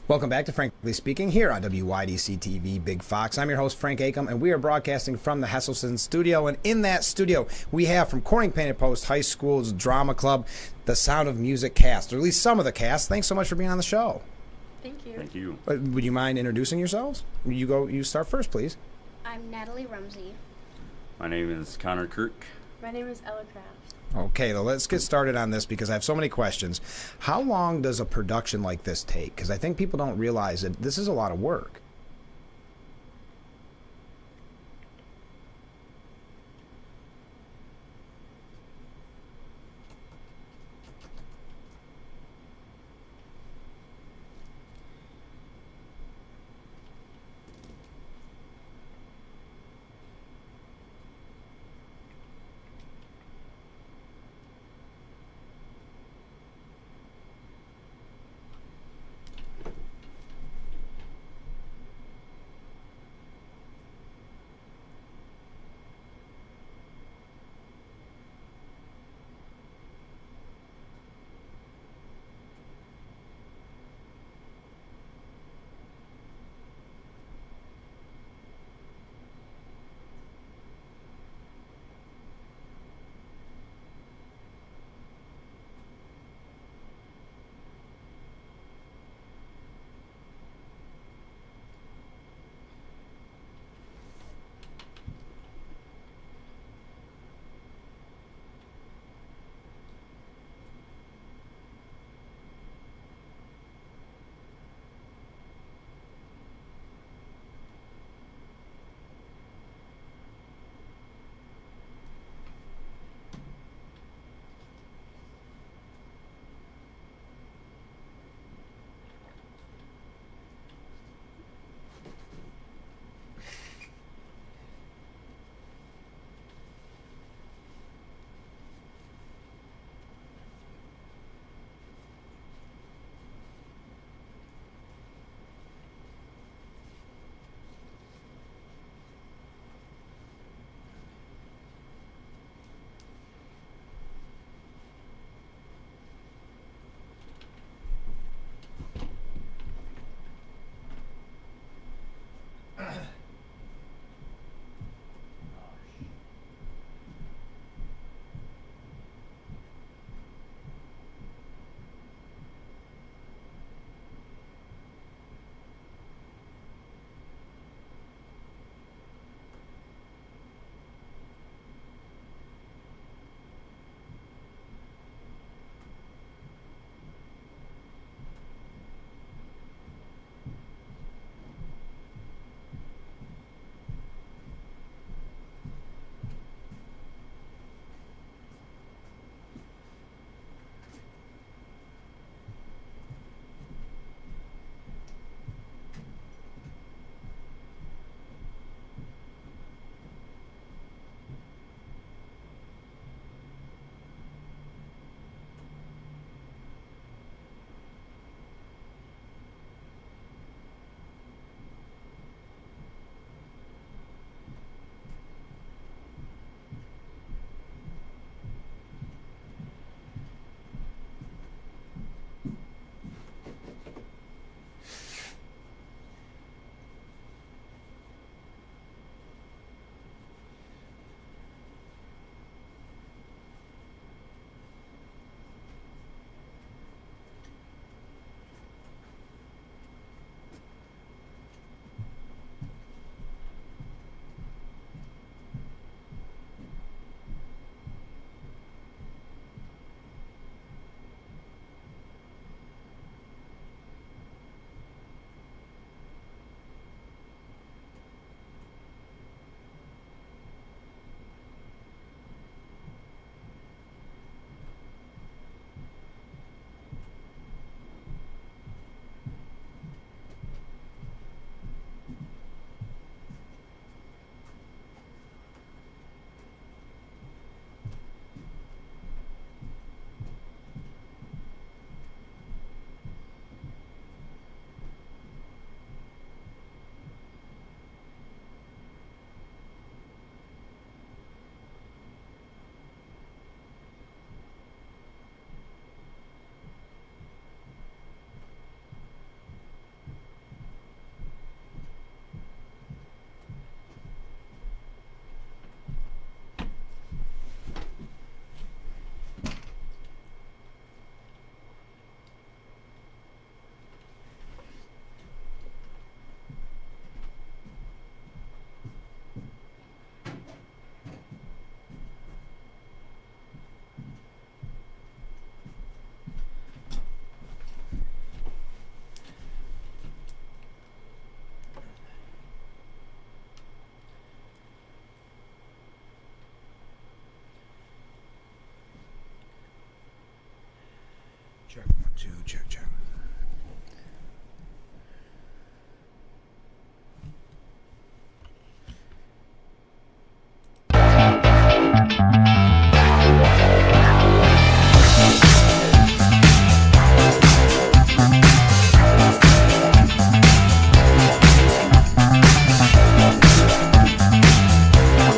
Welcome back to Frankly Speaking here on WYDC TV Big Fox. I'm your host, Frank Acom, and we are broadcasting from the Hesselson studio. And in that studio, we have from Corning Painted Post High School's Drama Club, the Sound of Music cast, or at least some of the cast. Thanks so much for being on the show. Thank you. Thank you. Would you mind introducing yourselves? You start first, please. I'm Natalie Rumsey. My name is Connor Kirk. My name is Ella Kraft. Okay, well, let's get started on this because I have so many questions. How long does a production like this take? Because I think people don't realize that this is a lot of work. Check 1, 2, check.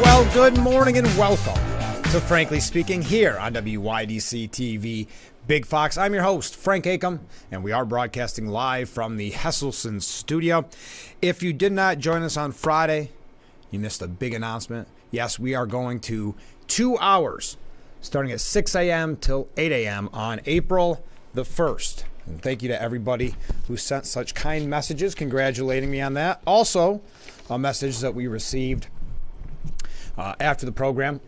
Well, good morning and welcome to Frankly Speaking here on WYDC TV Big Fox. I'm your host, Frank Acom, and we are broadcasting live from the Hesselson studio. If you did not join us on Friday, you missed a big announcement. Yes, we are going to 2 hours starting at 6 a.m. till 8 a.m. on April the 1st. And thank you to everybody who sent such kind messages congratulating me on that. Also, a message that we received after the program.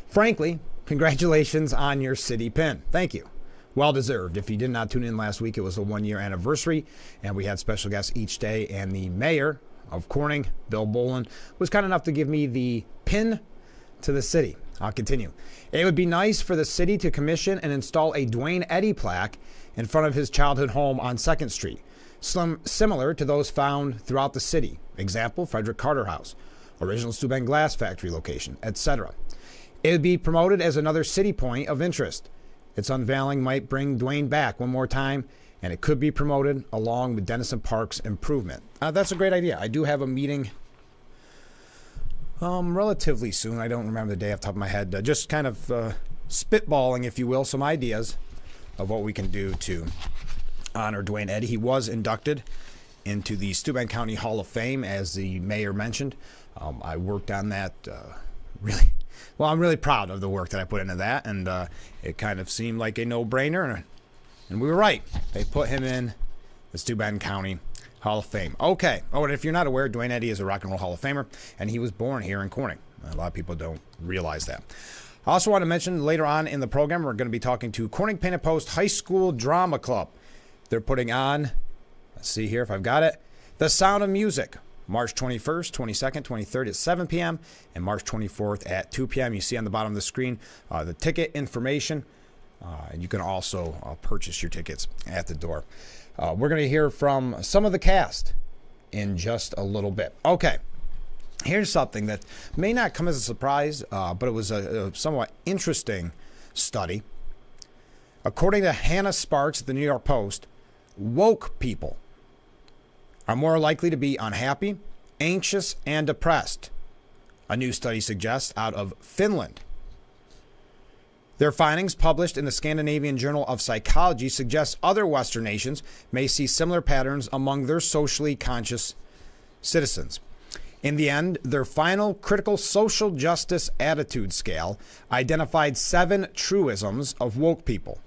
Frankly, congratulations on your city pin. Thank you. Well deserved. If you did not tune in last week, it was the 1-year anniversary, and we had special guests each day, and the mayor of Corning, Bill Bolin, was kind enough to give me the pin to the city. I'll continue. It would be nice for the city to commission and install a Dwayne Eddy plaque in front of his childhood home on 2nd Street, similar to those found throughout the city. Example, Frederick Carter House, original Steuben Glass Factory location, etc. It would be promoted as another city point of interest. Its unveiling might bring Dwayne back one more time, and it could be promoted along with Denison Park's improvement. That's a great idea. I do have a meeting relatively soon. I don't remember the day off the top of my head. Just kind of spitballing, if you will, some ideas of what we can do to honor Dwayne Eddy. He was inducted into the Steuben County Hall of Fame, as the mayor mentioned. I worked on that really well. I'm really proud of the work that I put into that, and it kind of seemed like a no-brainer, and we were right. They put him in the Steuben County Hall of Fame. Okay. Oh, and if you're not aware, Dwayne Eddy is a Rock and Roll Hall of Famer, and he was born here in Corning. A lot of people don't realize that. I also want to mention later on in the program, we're going to be talking to Corning Painted Post High School Drama Club. They're putting on, let's see here if I've got it, The Sound of Music, March 21st, 22nd, 23rd at 7 p.m. and March 24th at 2 p.m. You see on the bottom of the screen the ticket information, and you can also purchase your tickets at the door. We're going to hear from some of the cast in just a little bit. Okay, here's something that may not come as a surprise, but it was a somewhat interesting study. According to Hannah Sparks at the New York Post, woke people are more likely to be unhappy, anxious, and depressed. A new study suggests out of Finland. Their findings, published in the Scandinavian Journal of Psychology, suggest other Western nations may see similar patterns among their socially conscious citizens. In the end, their final critical social justice attitude scale identified 7 truisms of woke people.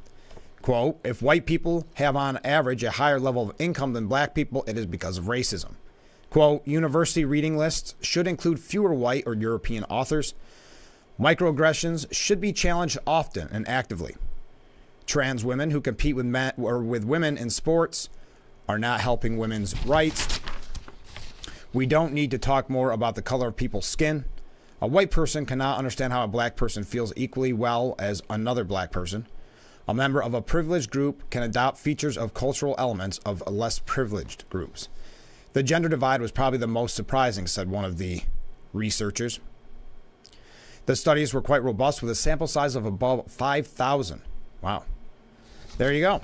Quote, if white people have on average a higher level of income than black people, it is because of racism. Quote, university reading lists should include fewer white or European authors. Microaggressions should be challenged often and actively. Trans women who compete with men or with women in sports are not helping women's rights. We don't need to talk more about the color of people's skin. A white person cannot understand how a black person feels equally well as another black person. A member of a privileged group can adopt features of cultural elements of less privileged groups. The gender divide was probably the most surprising, said one of the researchers. The studies were quite robust with a sample size of above 5,000. Wow. There you go.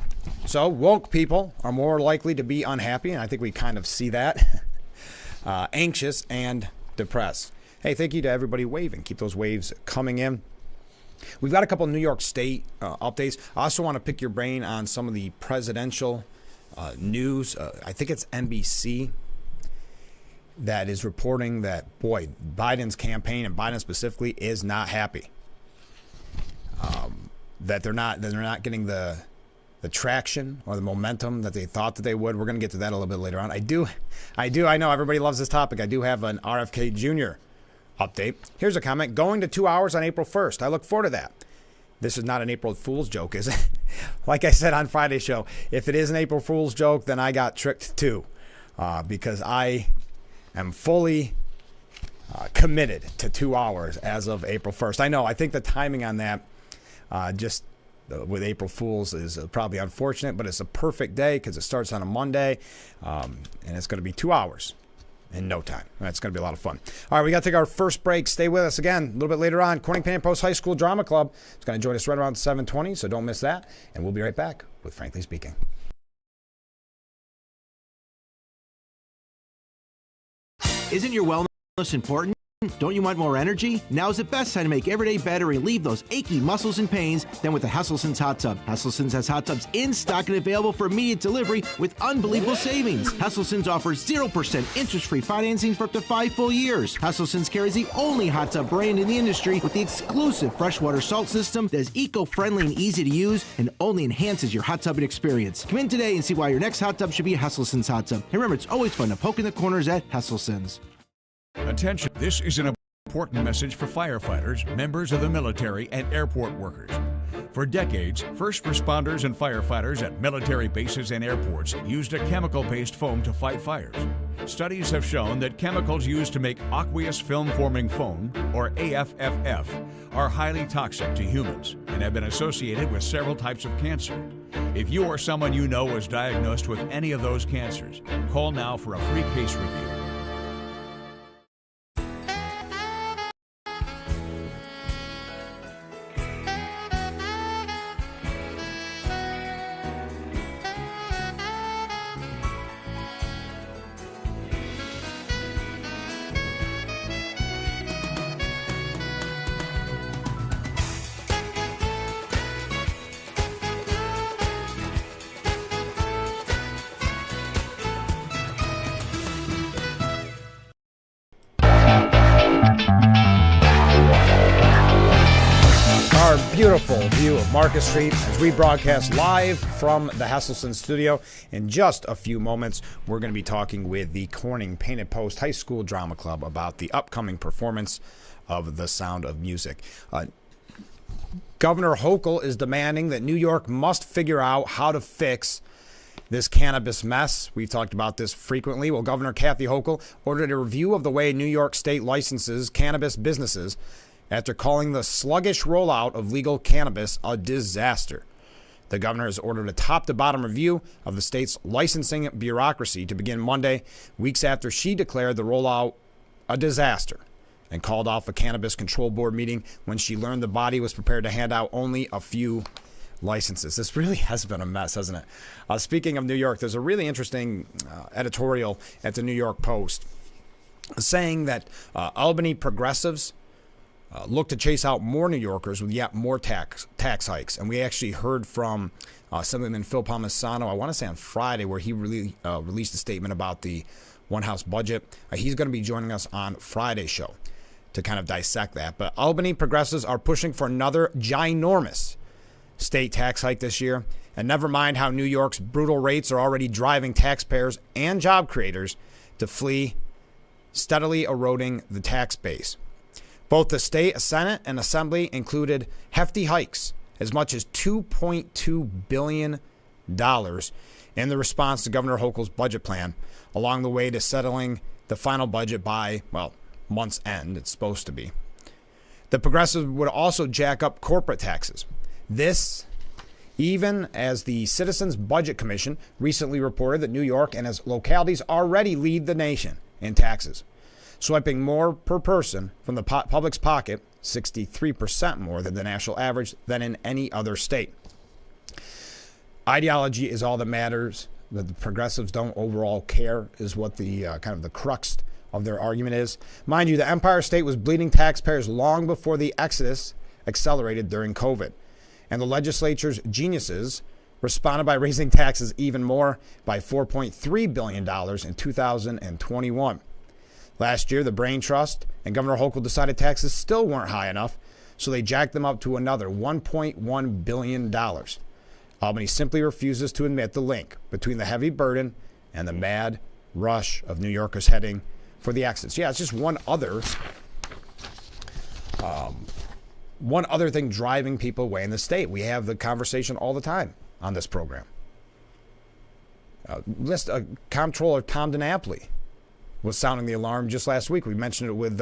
So woke people are more likely to be unhappy, and I think we kind of see that. Anxious and depressed. Hey, thank you to everybody waving. Keep those waves coming in. We've got a couple of New York State updates. I also want to pick your brain on some of the presidential news. I think it's NBC that is reporting that, boy, Biden's campaign, and Biden specifically, is not happy. That they're not getting the traction or the momentum that they thought that they would. We're going to get to that a little bit later on. I know everybody loves this topic. I do have an RFK Jr. update. Here's a comment. Going to 2 hours on April 1st. I look forward to that. This is not an April Fool's joke, is it? Like I said on Friday's show, if it is an April Fool's joke, then I got tricked too, because I am fully committed to 2 hours as of April 1st. I know. I think the timing on that just with April Fools is probably unfortunate, but it's a perfect day because it starts on a Monday, and it's going to be 2 hours in no time. That's going to be a lot of fun. All right, we got to take our first break. Stay with us again a little bit later on. Corning Painted Post High School Drama Club is going to join us right around 7:20, so don't miss that. And we'll be right back with Frankly Speaking. Isn't your wellness important? Don't you want more energy? Now's the best time to make every day better and relieve those achy muscles and pains than with the Hesselson's Hot Tub. Hesselson's has hot tubs in stock and available for immediate delivery with unbelievable savings. Hesselson's offers 0% interest-free financing for up to 5 full years. Hesselson's carries the only hot tub brand in the industry with the exclusive freshwater salt system that is eco-friendly and easy to use and only enhances your hot tubbing experience. Come in today and see why your next hot tub should be a Hesselson's hot tub. And remember, it's always fun to poke in the corners at Hesselson's. Attention, this is an important message for firefighters, members of the military, and airport workers. For decades, first responders and firefighters at military bases and airports used a chemical-based foam to fight fires. Studies have shown that chemicals used to make aqueous film-forming foam, or AFFF, are highly toxic to humans and have been associated with several types of cancer. If you or someone you know was diagnosed with any of those cancers, call now for a free case review. Our beautiful view of Market Street as we broadcast live from the Hesselson studio. In just a few moments, we're going to be talking with the Corning Painted Post High School Drama Club about the upcoming performance of The Sound of Music. Governor Hochul is demanding that New York must figure out how to fix this cannabis mess. We've talked about this frequently. Well, Governor Kathy Hochul ordered a review of the way New York State licenses cannabis businesses after calling the sluggish rollout of legal cannabis a disaster. The governor has ordered a top-to-bottom review of the state's licensing bureaucracy to begin Monday, weeks after she declared the rollout a disaster and called off a Cannabis Control Board meeting when she learned the body was prepared to hand out only a few licenses. This really has been a mess, hasn't it? Speaking of New York, there's a really interesting editorial at the New York Post saying that Albany progressives look to chase out more New Yorkers with yet more tax hikes. And we actually heard from Assemblyman Phil Palmisano, I want to say on Friday, where he really released a statement about the One House budget. He's going to be joining us on Friday's show to kind of dissect that. But Albany progressives are pushing for another ginormous state tax hike this year. And never mind how New York's brutal rates are already driving taxpayers and job creators to flee, steadily eroding the tax base. Both the state Senate and Assembly included hefty hikes, as much as $2.2 billion in the response to Governor Hochul's budget plan, along the way to settling the final budget by, well, month's end, it's supposed to be. The progressives would also jack up corporate taxes. This, even as the Citizens Budget Commission recently reported that New York and its localities already lead the nation in taxes, swiping more per person from the public's pocket, 63% more than the national average, than in any other state. Ideology is all that matters. That the progressives don't overall care is what the kind of the crux of their argument is. Mind you, the Empire State was bleeding taxpayers long before the exodus accelerated during COVID. And the legislature's geniuses responded by raising taxes even more by $4.3 billion in 2021. Last year, the Brain Trust and Governor Hochul decided taxes still weren't high enough, so they jacked them up to another $1.1 billion. Albany simply refuses to admit the link between the heavy burden and the mad rush of New Yorkers heading for the exits. Yeah, it's just one other thing driving people away in the state. We have the conversation all the time on this program. Comptroller Tom DiNapoli was sounding the alarm just last week. We mentioned it with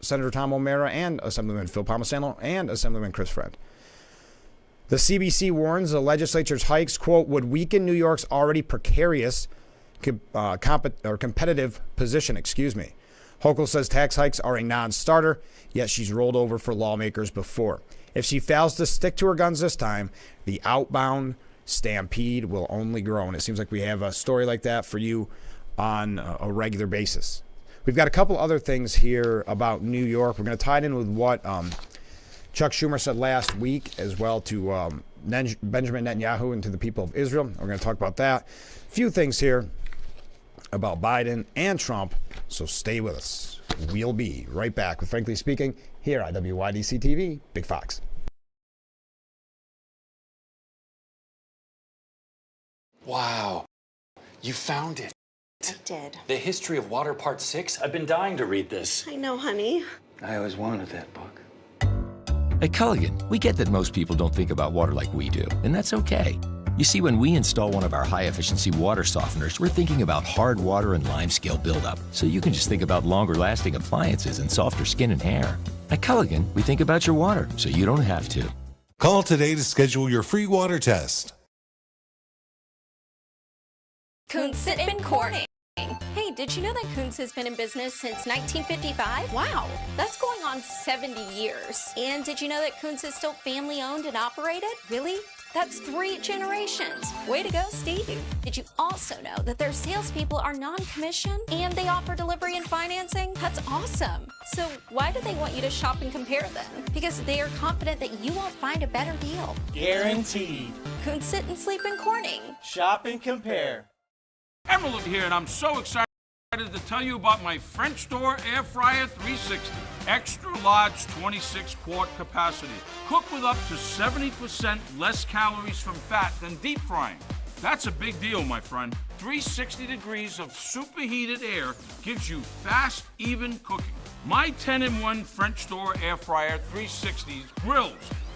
Senator Tom O'Mara and Assemblyman Phil Palmisano and Assemblyman Chris Friend. The CBC warns the legislature's hikes, quote, would weaken New York's already precarious competitive position, Hochul says tax hikes are a non-starter, yet she's rolled over for lawmakers before. If she fails to stick to her guns this time, the outbound stampede will only grow. And it seems like we have a story like that for you on a regular basis. We've got a couple other things here about New York. We're going to tie it in with what Chuck Schumer said last week as well to Benjamin Netanyahu and to the people of Israel. We're going to talk about that. A few things here about Biden and Trump, so stay with us. We'll be right back with Frankly Speaking here on WYDC TV, Big Fox. Wow, you found it. I did. The History of Water Part 6? I've been dying to read this. I know, honey. I always wanted that book. At Culligan, we get that most people don't think about water like we do, and that's okay. You see, when we install one of our high-efficiency water softeners, we're thinking about hard water and limescale buildup, so you can just think about longer-lasting appliances and softer skin and hair. At Culligan, we think about your water, so you don't have to. Call today to schedule your free water test. Kuntz has been Corning. Hey, did you know that Kuntz has been in business since 1955? Wow, that's going on 70 years. And did you know that Kuntz is still family owned and operated? Really? That's 3 generations. Way to go, Steve. Did you also know that their salespeople are non-commissioned and they offer delivery and financing? That's awesome. So why do they want you to shop and compare then? Because they are confident that you won't find a better deal. Guaranteed. Kuntz sit and sleep in Corning. Shop and compare. Emerald here, and I'm so excited to tell you about my French door air fryer 360. Extra large 26-quart capacity. Cook with up to 70% less calories from fat than deep frying. That's a big deal, my friend. 360 degrees of superheated air gives you fast, even cooking. My 10-in-1 French door air fryer 360s grills,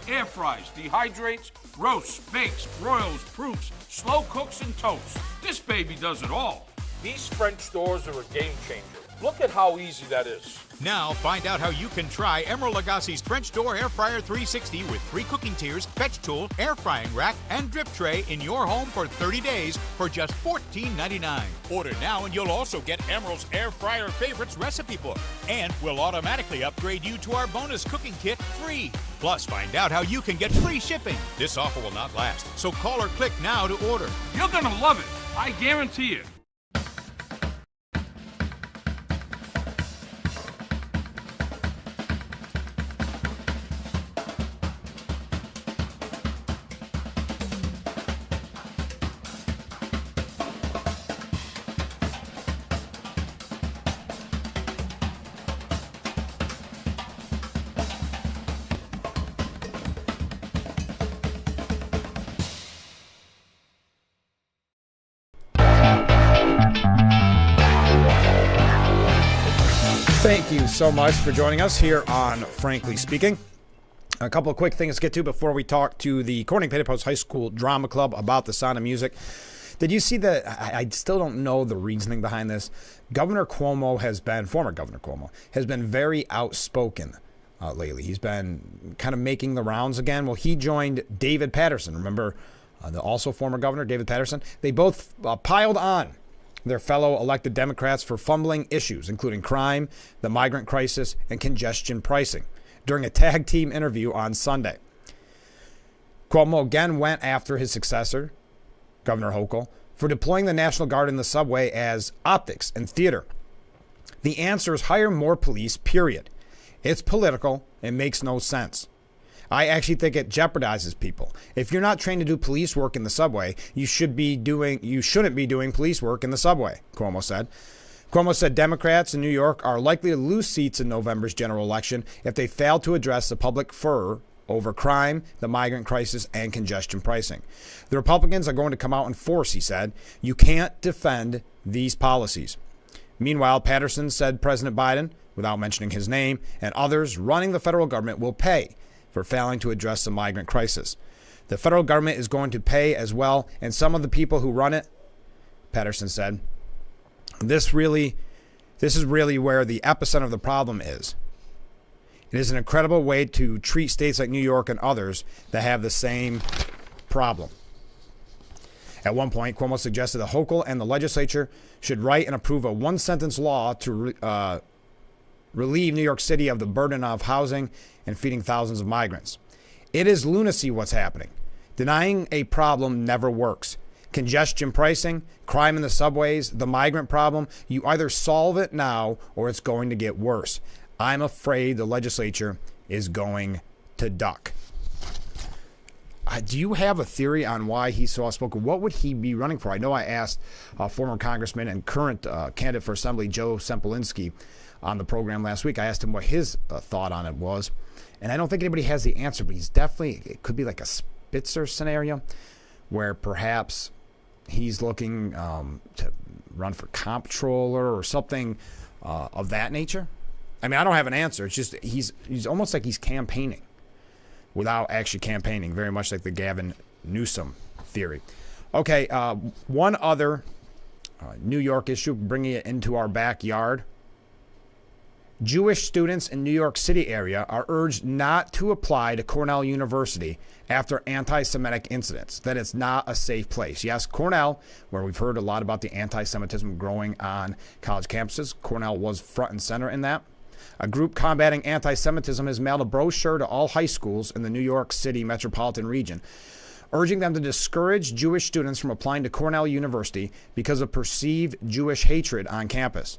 air fries, dehydrates, roasts, bakes, broils, proofs, slow cooks, and toasts. This baby does it all. These French doors are a game changer. Look at how easy that is. Now, find out how you can try Emerald Lagasse's French Door Air Fryer 360 with 3 cooking tiers, fetch tool, air frying rack, and drip tray in your home for 30 days for just $14.99. Order now and you'll also get Emerald's Air Fryer Favorites recipe book. And we'll automatically upgrade you to our bonus cooking kit free. Plus, find out how you can get free shipping. This offer will not last, so call or click now to order. You're gonna love it. I guarantee it. Thank you so much for joining us here on Frankly Speaking. A couple of quick things to get to before we talk to the Corning Painted Post High School Drama Club about the Sound of Music. Did you see that? I still don't know the reasoning behind this. former Governor Cuomo has been very outspoken lately. He's been kind of making the rounds again. Well, he joined David Paterson. Remember the also former governor, David Paterson? They both piled on their fellow elected Democrats for fumbling issues, including crime, the migrant crisis, and congestion pricing, during a tag team interview on Sunday. Cuomo again went after his successor, Governor Hochul, for deploying the National Guard in the subway as optics and theater. The answer is hire more police, period. It's political. It makes no sense. I actually think it jeopardizes people. If you're not trained to do police work in the subway, you shouldn't be doing police work in the subway, Cuomo said. Cuomo said Democrats in New York are likely to lose seats in November's general election if they fail to address the public furor over crime, the migrant crisis, and congestion pricing. The Republicans are going to come out in force, he said. You can't defend these policies. Meanwhile, Patterson said President Biden, without mentioning his name, and others running the federal government will pay for failing to address the migrant crisis. The federal government is going to pay as well, and some of the people who run it, Patterson said, this is really where the epicenter of the problem is. It is an incredible way to treat states like New York and others that have the same problem. At one point, Cuomo suggested that Hochul and the legislature should write and approve a one-sentence law to relieve New York City of the burden of housing and feeding thousands of migrants. It is lunacy what's happening. Denying a problem never works. Congestion pricing, crime in the subways, the migrant problem, you either solve it now or it's going to get worse. I'm afraid the legislature is going to duck. Do you have a theory on why he's so outspoken? What would he be running for? I know I asked former congressman and current candidate for assembly Joe Sempolinski on the program last week. I asked him what his thought on it was, and I don't think anybody has the answer, but he's definitely, it could be like a Spitzer scenario where perhaps he's looking to run for comptroller or something of that nature. I mean, I don't have an answer. It's just he's almost like he's campaigning without actually campaigning, very much like the Gavin Newsom theory. Okay, one other New York issue, bringing it into our backyard. Jewish students in New York City area are urged not to apply to Cornell University after anti-Semitic incidents, that it's not a safe place. Yes, Cornell, where we've heard a lot about the anti-Semitism growing on college campuses, Cornell was front and center in that. A group combating anti-Semitism has mailed a brochure to all high schools in the New York City metropolitan region, urging them to discourage Jewish students from applying to Cornell University because of perceived Jewish hatred on campus.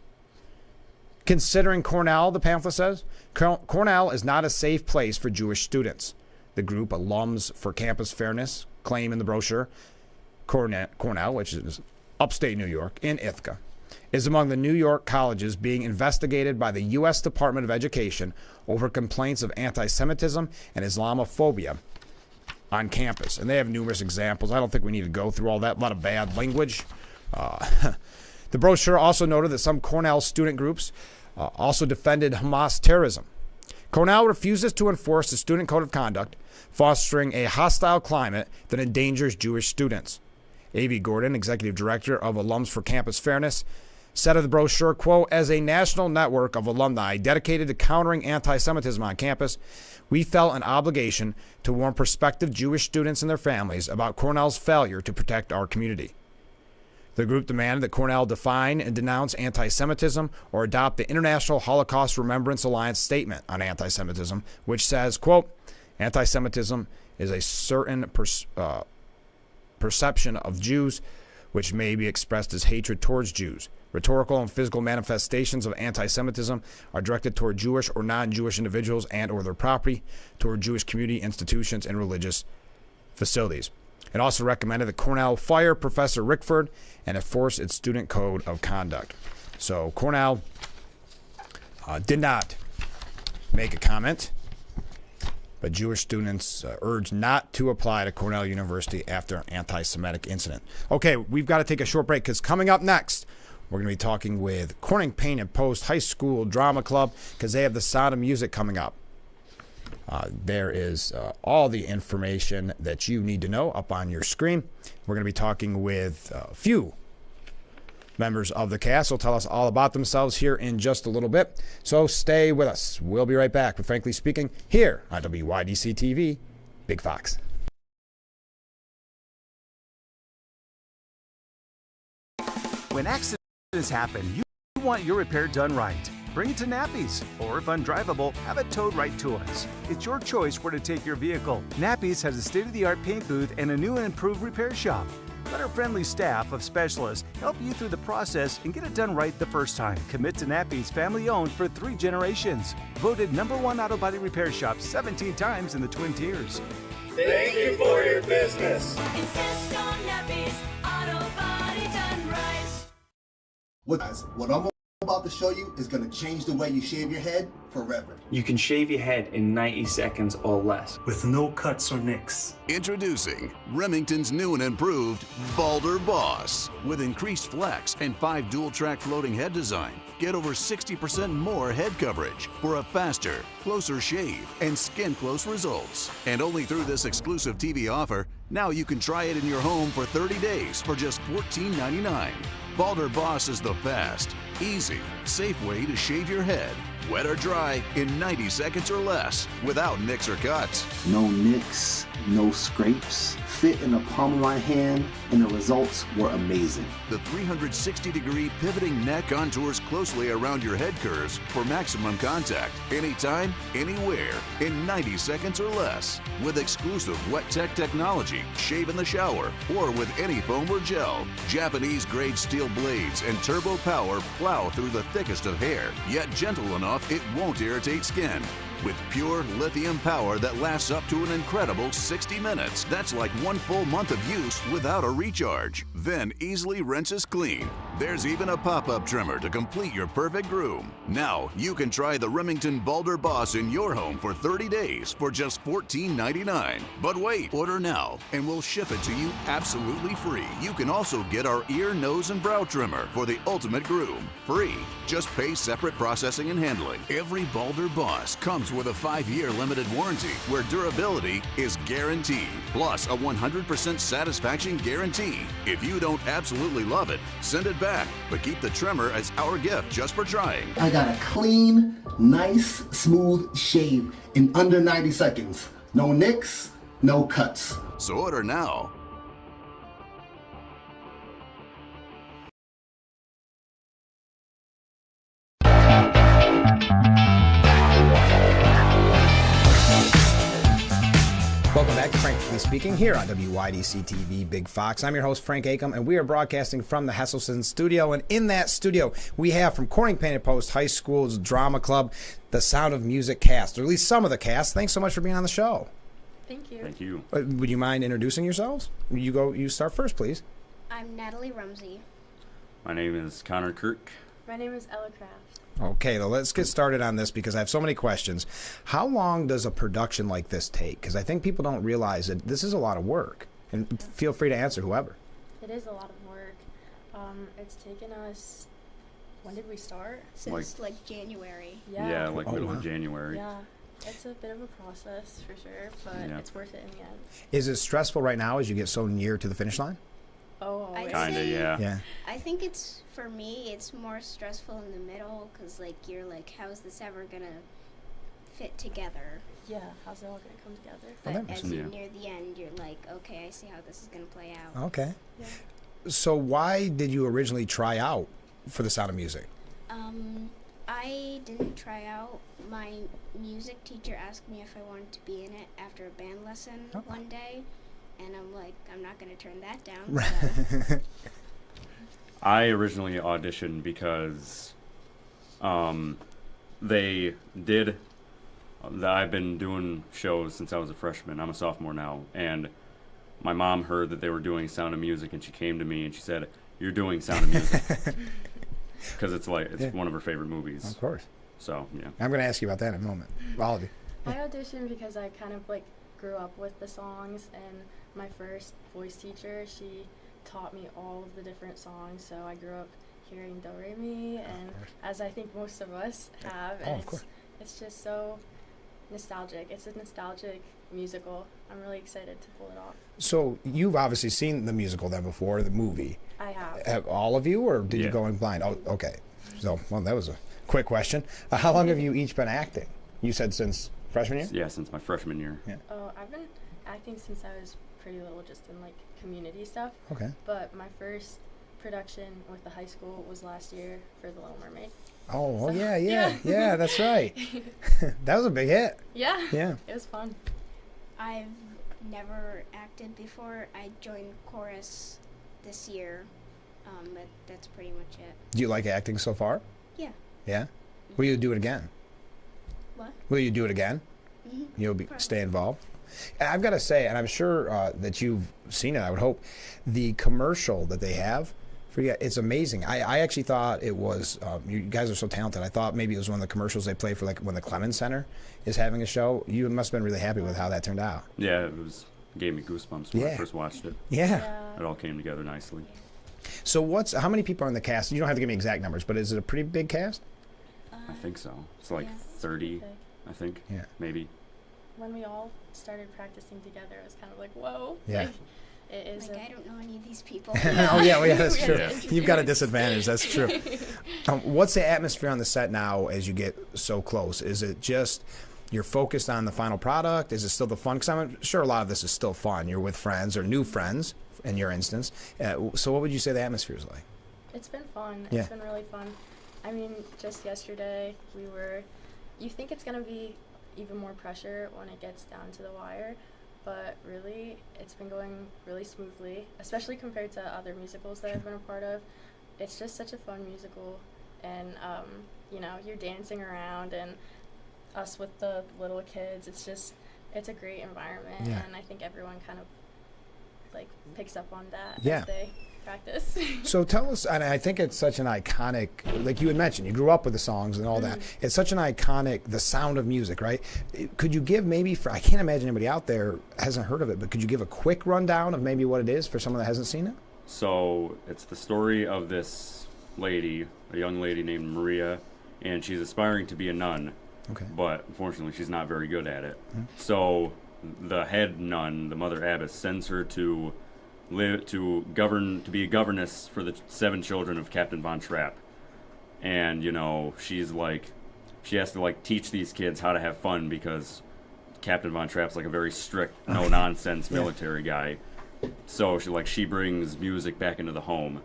Considering Cornell, the pamphlet says, Cornell is not a safe place for Jewish students. The group, Alums for Campus Fairness, claim in the brochure, Cornell, which is upstate New York, in Ithaca, is among the New York colleges being investigated by the U.S. Department of Education over complaints of anti-Semitism and Islamophobia on campus. And they have numerous examples. I don't think we need to go through all that. A lot of bad language. The brochure also noted that some Cornell student groups also defended Hamas terrorism. Cornell refuses to enforce the student code of conduct, fostering a hostile climate that endangers Jewish students. A.V. Gordon, executive director of Alums for Campus Fairness, said of the brochure, quote, as a national network of alumni dedicated to countering anti-Semitism on campus, we felt an obligation to warn prospective Jewish students and their families about Cornell's failure to protect our community. The group demanded that Cornell define and denounce anti-Semitism or adopt the International Holocaust Remembrance Alliance statement on anti-Semitism, which says, quote, anti-Semitism is a certain perception of Jews which may be expressed as hatred towards Jews. Rhetorical and physical manifestations of anti-Semitism are directed toward Jewish or non-Jewish individuals and or their property, toward Jewish community institutions and religious facilities. It also recommended that Cornell fire Professor Rickford and enforce its student code of conduct. So Cornell did not make a comment, but Jewish students urged not to apply to Cornell University after an anti-Semitic incident. Okay, we've got to take a short break because coming up next, we're going to be talking with Corning Paint and Post High School Drama Club because they have the Sound of Music coming up. There is all the information that you need to know up on your screen. We're going to be talking with a few members of the cast. They'll tell us all about themselves here in just a little bit. So stay with us. We'll be right back with Frankly Speaking here on WYDC TV, Big Fox. When accidents happen, you want your repair done right. Bring it to Nappy's, or if undrivable, have it towed right to us. It's your choice where to take your vehicle. Nappy's has a state-of-the-art paint booth and a new and improved repair shop. Let our friendly staff of specialists help you through the process and get it done right the first time. Commit to Nappy's, family-owned for 3 generations. Voted #1 auto body repair shop 17 times in the Twin Tiers. Thank you for your business. Insist on Nappy's, auto body done right. What I'm about to show you is going to change the way you shave your head forever. You can shave your head in 90 seconds or less. With no cuts or nicks. Introducing Remington's new and improved Balder Boss. With increased flex and 5 dual-track floating head design, get over 60% more head coverage for a faster, closer shave and skin-close results. And only through this exclusive TV offer, now you can try it in your home for 30 days for just $14.99. Balder Boss is the fast, easy, safe way to shave your head wet or dry, in 90 seconds or less, without nicks or cuts. No nicks, no scrapes, fit in the palm of my hand, and the results were amazing. The 360-degree pivoting neck contours closely around your head curves for maximum contact, anytime, anywhere, in 90 seconds or less. With exclusive Wet Tech technology, shave in the shower, or with any foam or gel. Japanese-grade steel blades and turbo power plow through the thickest of hair, yet gentle enough it won't irritate skin. With pure lithium power that lasts up to an incredible 60 minutes. That's like 1 full month of use without a recharge. Then easily rinses clean. There's even a pop-up trimmer to complete your perfect groom. Now you can try the Remington Boulder Boss in your home for 30 days for just $14.99. But wait, order now and we'll ship it to you absolutely free. You can also get our ear, nose, and brow trimmer for the ultimate groom. Free. Just pay separate processing and handling. Every Boulder Boss comes with a 5-year limited warranty where durability is guaranteed. Plus a 100% satisfaction guarantee. If you don't absolutely love it, send it back, but keep the trimmer as our gift just for trying. I got a clean, nice, smooth shave in under 90 seconds. No nicks, no cuts. So order now. Welcome back to Frankly Speaking here on WYDC TV Big Fox. I'm your host, Frank Acom, and we are broadcasting from the Hesselson studio. And in that studio, we have from Corning Painted Post High School's Drama Club, the Sound of Music cast, or at least some of the cast. Thanks so much for being on the show. Thank you. Thank you. Would you mind introducing yourselves? You start first, please. I'm Natalie Rumsey. My name is Connor Kirk. My name is Ella Kraft. Okay, well, let's get started on this because I have so many questions. How long does a production like this take? Because I think people don't realize that this is a lot of work. And feel free to answer, whoever. It is a lot of work. It's taken us, when did we start? Since like January. Yeah, like middle of January. Yeah, it's a bit of a process for sure, but it's worth it in the end. Is it stressful right now as you get so near to the finish line? Oh, always. Kinda, yeah. Yeah. I think it's, for me, it's more stressful in the middle because like you're like, how is this ever gonna fit together? Yeah, how's it all gonna come together? But as you near the end, you're like, okay, I see how this is gonna play out. Okay. Yeah. So why did you originally try out for the Sound of Music? I didn't try out. My music teacher asked me if I wanted to be in it after a band lesson one day, and I'm like, I'm not gonna turn that down. So. I originally auditioned because they did. I've been doing shows since I was a freshman. I'm a sophomore now, and my mom heard that they were doing Sound of Music, and she came to me and she said, "You're doing Sound of Music," because it's one of her favorite movies. Of course. So yeah. I'm going to ask you about that in a moment. All of you. I auditioned because I kind of like grew up with the songs, and my first voice teacher, she taught me all of the different songs, so I grew up hearing Do Re Mi, and as I think most of us have, and it's just so nostalgic. It's a nostalgic musical. I'm really excited to pull it off. So you've obviously seen the musical then before, the movie. I have. Have all of you, or did you go in blind? Oh, okay. So, well, that was a quick question. How long have you each been acting? You said since freshman year? Yeah, since my freshman year. Yeah. Oh, I've been acting since I was pretty little, just in like community stuff. Okay. But my first production with the high school was last year for The Little Mermaid. Oh, so, yeah, that's right. That was a big hit. Yeah. Yeah. It was fun. I've never acted before. I joined chorus this year, but that's pretty much it. Do you like acting so far? Yeah. Yeah? Will you do it again? What? Will you do it again? Mm-hmm. You'll stay involved? And I've got to say, and I'm sure that you've seen it, I would hope, the commercial that they have for you, it's amazing. I actually thought it was, you guys are so talented, I thought maybe it was one of the commercials they play for like when the Clemens Center is having a show. You must have been really happy with how that turned out. Yeah, it gave me goosebumps when I first watched it. Yeah. It all came together nicely. So how many people are in the cast? You don't have to give me exact numbers, but is it a pretty big cast? I think so. It's like 30, I think. Yeah. Maybe. When we all started practicing together, it was kind of like, whoa. Yeah. Like, it is. Like, I don't know any of these people. Oh yeah, well, yeah, that's We true. had to You've got a introduce. disadvantage. That's true. What's the atmosphere on the set now as you get so close? Is it just you're focused on the final product? Is it still the fun? Because I'm sure a lot of this is still fun. You're with friends or new friends, in your instance. So what would you say the atmosphere is like? It's been fun. Yeah. It's been really fun. I mean, just yesterday you think it's going to be even more pressure when it gets down to the wire, but really it's been going really smoothly, especially compared to other musicals that I've been a part of. It's just such a fun musical, and you're dancing around, and us with the little kids, it's a great environment, and I think everyone kind of like picks up on that as they practice. So tell us, and I think it's such an iconic, like you had mentioned, you grew up with the songs and all that. It's such an iconic, the Sound of Music, right? Could you give maybe, I can't imagine anybody out there hasn't heard of it, but could you give a quick rundown of maybe what it is for someone that hasn't seen it? So it's the story of this lady, a young lady named Maria, and she's aspiring to be a nun. Okay. But unfortunately, she's not very good at it. So the head nun, the mother abbess, sends her to be a governess for the 7 children of Captain Von Trapp. And she's like, she has to like teach these kids how to have fun, because Captain Von Trapp's like a very strict, no nonsense military guy. So she brings music back into the home,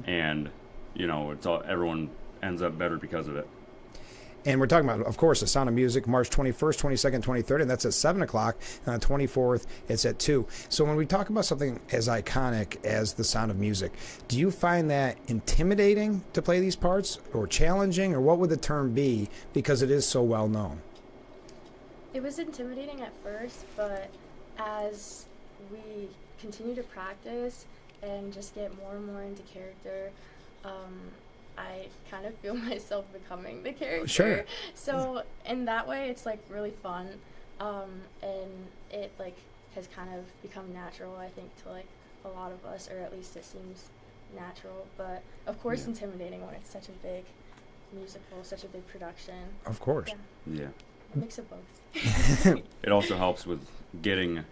and it's all, everyone ends up better because of it. And we're talking about, of course, The Sound of Music, March 21st, 22nd, 23rd, and that's at 7 o'clock. And on the 24th, it's at 2. So when we talk about something as iconic as The Sound of Music, do you find that intimidating to play these parts, or challenging, or what would the term be, because it is so well known? It was intimidating at first, but as we continue to practice and just get more and more into character, I kind of feel myself becoming the character. Sure. So in that way, it's like really fun, and it like has kind of become natural, I think, to like a lot of us, or at least it seems natural. But of course, intimidating when it's such a big musical, such a big production. Of course. Yeah. A mix of both. It also helps with getting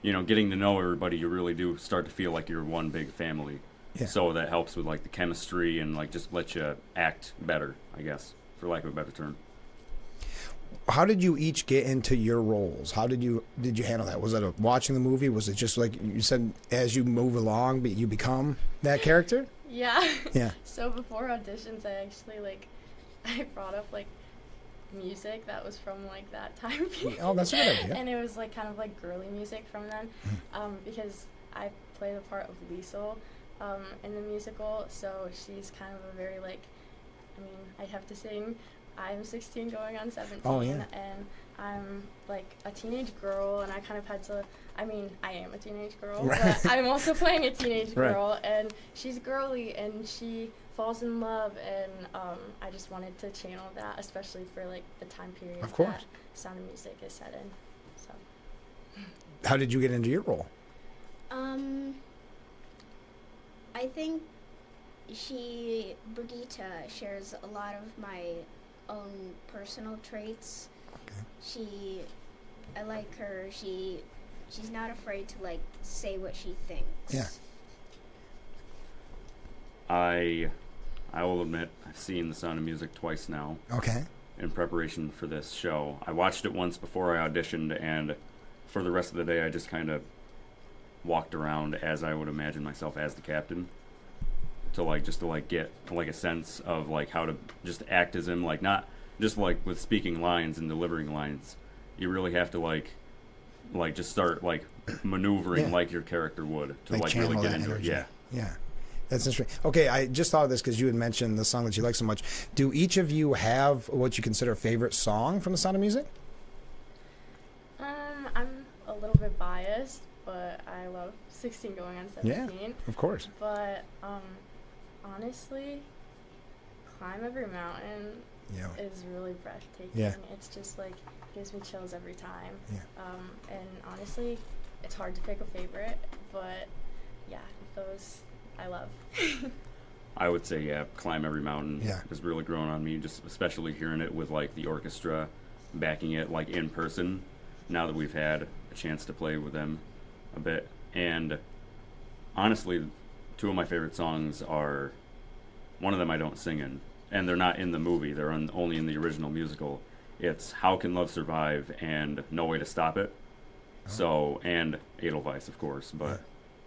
to know everybody. You really do start to feel like you're one big family. Yeah. So that helps with like the chemistry and like just let you act better, I guess, for lack of a better term. How did you each get into your roles? How did you handle that? Was it watching the movie? Was it just like you said, as you move along, but you become that character? Yeah. Yeah. So before auditions, I actually I brought up music that was from that time period. Oh, that's a good idea. And it was kind of girly music from then, because I play the part of Liesel in the musical, so she's kind of a very I have to sing I'm 16 going on 17, and I'm a teenage girl, and I kind of had to, I am a teenage girl, but I'm also playing a teenage girl, and she's girly, and she falls in love, and I just wanted to channel that, especially for the time period that Sound of Music is set in. So. How did you get into your role? I think Brigitte shares a lot of my own personal traits. Okay. I like her. She's not afraid to say what she thinks. Yeah. I will admit I've seen The Sound of Music twice now. Okay. In preparation for this show. I watched it once before I auditioned, and for the rest of the day I just kind of walked around as I would imagine myself as the captain, to get a sense of how to just act as him, not just with speaking lines and delivering lines. You really have to just start maneuvering like your character would to really get into it. Yeah. That's interesting. Okay, I just thought of this because you had mentioned the song that you like so much. Do each of you have what you consider a favorite song from The Sound of Music? I'm a little bit biased, but I love 16 going on 17. Yeah, of course. But honestly, Climb Every Mountain is really breathtaking. Yeah. It's just gives me chills every time. Yeah. And honestly, it's hard to pick a favorite, but yeah, those I love. I would say, Climb Every Mountain has really grown on me, just especially hearing it with the orchestra backing it in person, now that we've had a chance to play with them a bit. And honestly, two of my favorite songs are, one of them I don't sing in, and they're not in the movie. They're only in the original musical. It's How Can Love Survive and No Way to Stop It. So, and Edelweiss, of course, but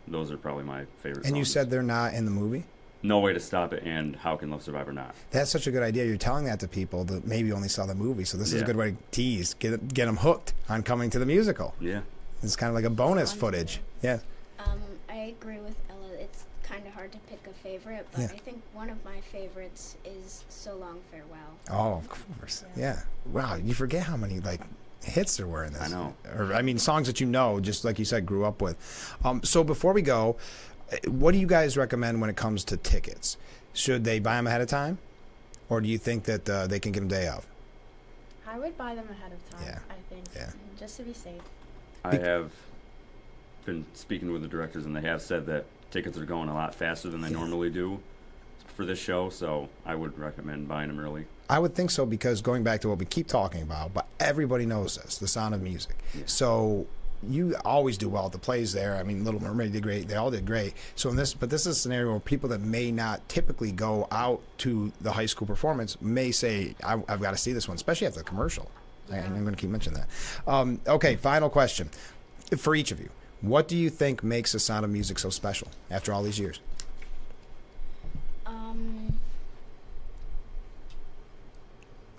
those are probably my favorite songs. And you said they're not in the movie? No Way to Stop It and How Can Love Survive are not. That's such a good idea. You're telling that to people that maybe only saw the movie, so this is a good way to tease, get them hooked on coming to the musical. Yeah. It's kind of like a bonus footage. Yeah. I agree with Ella. It's kind of hard to pick a favorite, but I think one of my favorites is So Long Farewell. Oh, of course. Yeah. Wow, you forget how many hits there were in this. I know. Or, I mean, songs that you know, just like you said, grew up with. So before we go, what do you guys recommend when it comes to tickets? Should they buy them ahead of time, or do you think that they can get them day of? I would buy them ahead of time. Yeah. I think. Yeah. Just to be safe. I have been speaking with the directors, and they have said that tickets are going a lot faster than they normally do for this show, so I would recommend buying them early. I would think so, because going back to what we keep talking about, but everybody knows this, the Sound of Music. Yeah. So you always do well at the plays there. I mean, Little Mermaid did great. They all did great. So this is a scenario where people that may not typically go out to the high school performance may say, I've got to see this one, especially after the commercial. Yeah. I'm going to keep mentioning that. Okay, final question for each of you. What do you think makes the Sound of Music so special after all these years?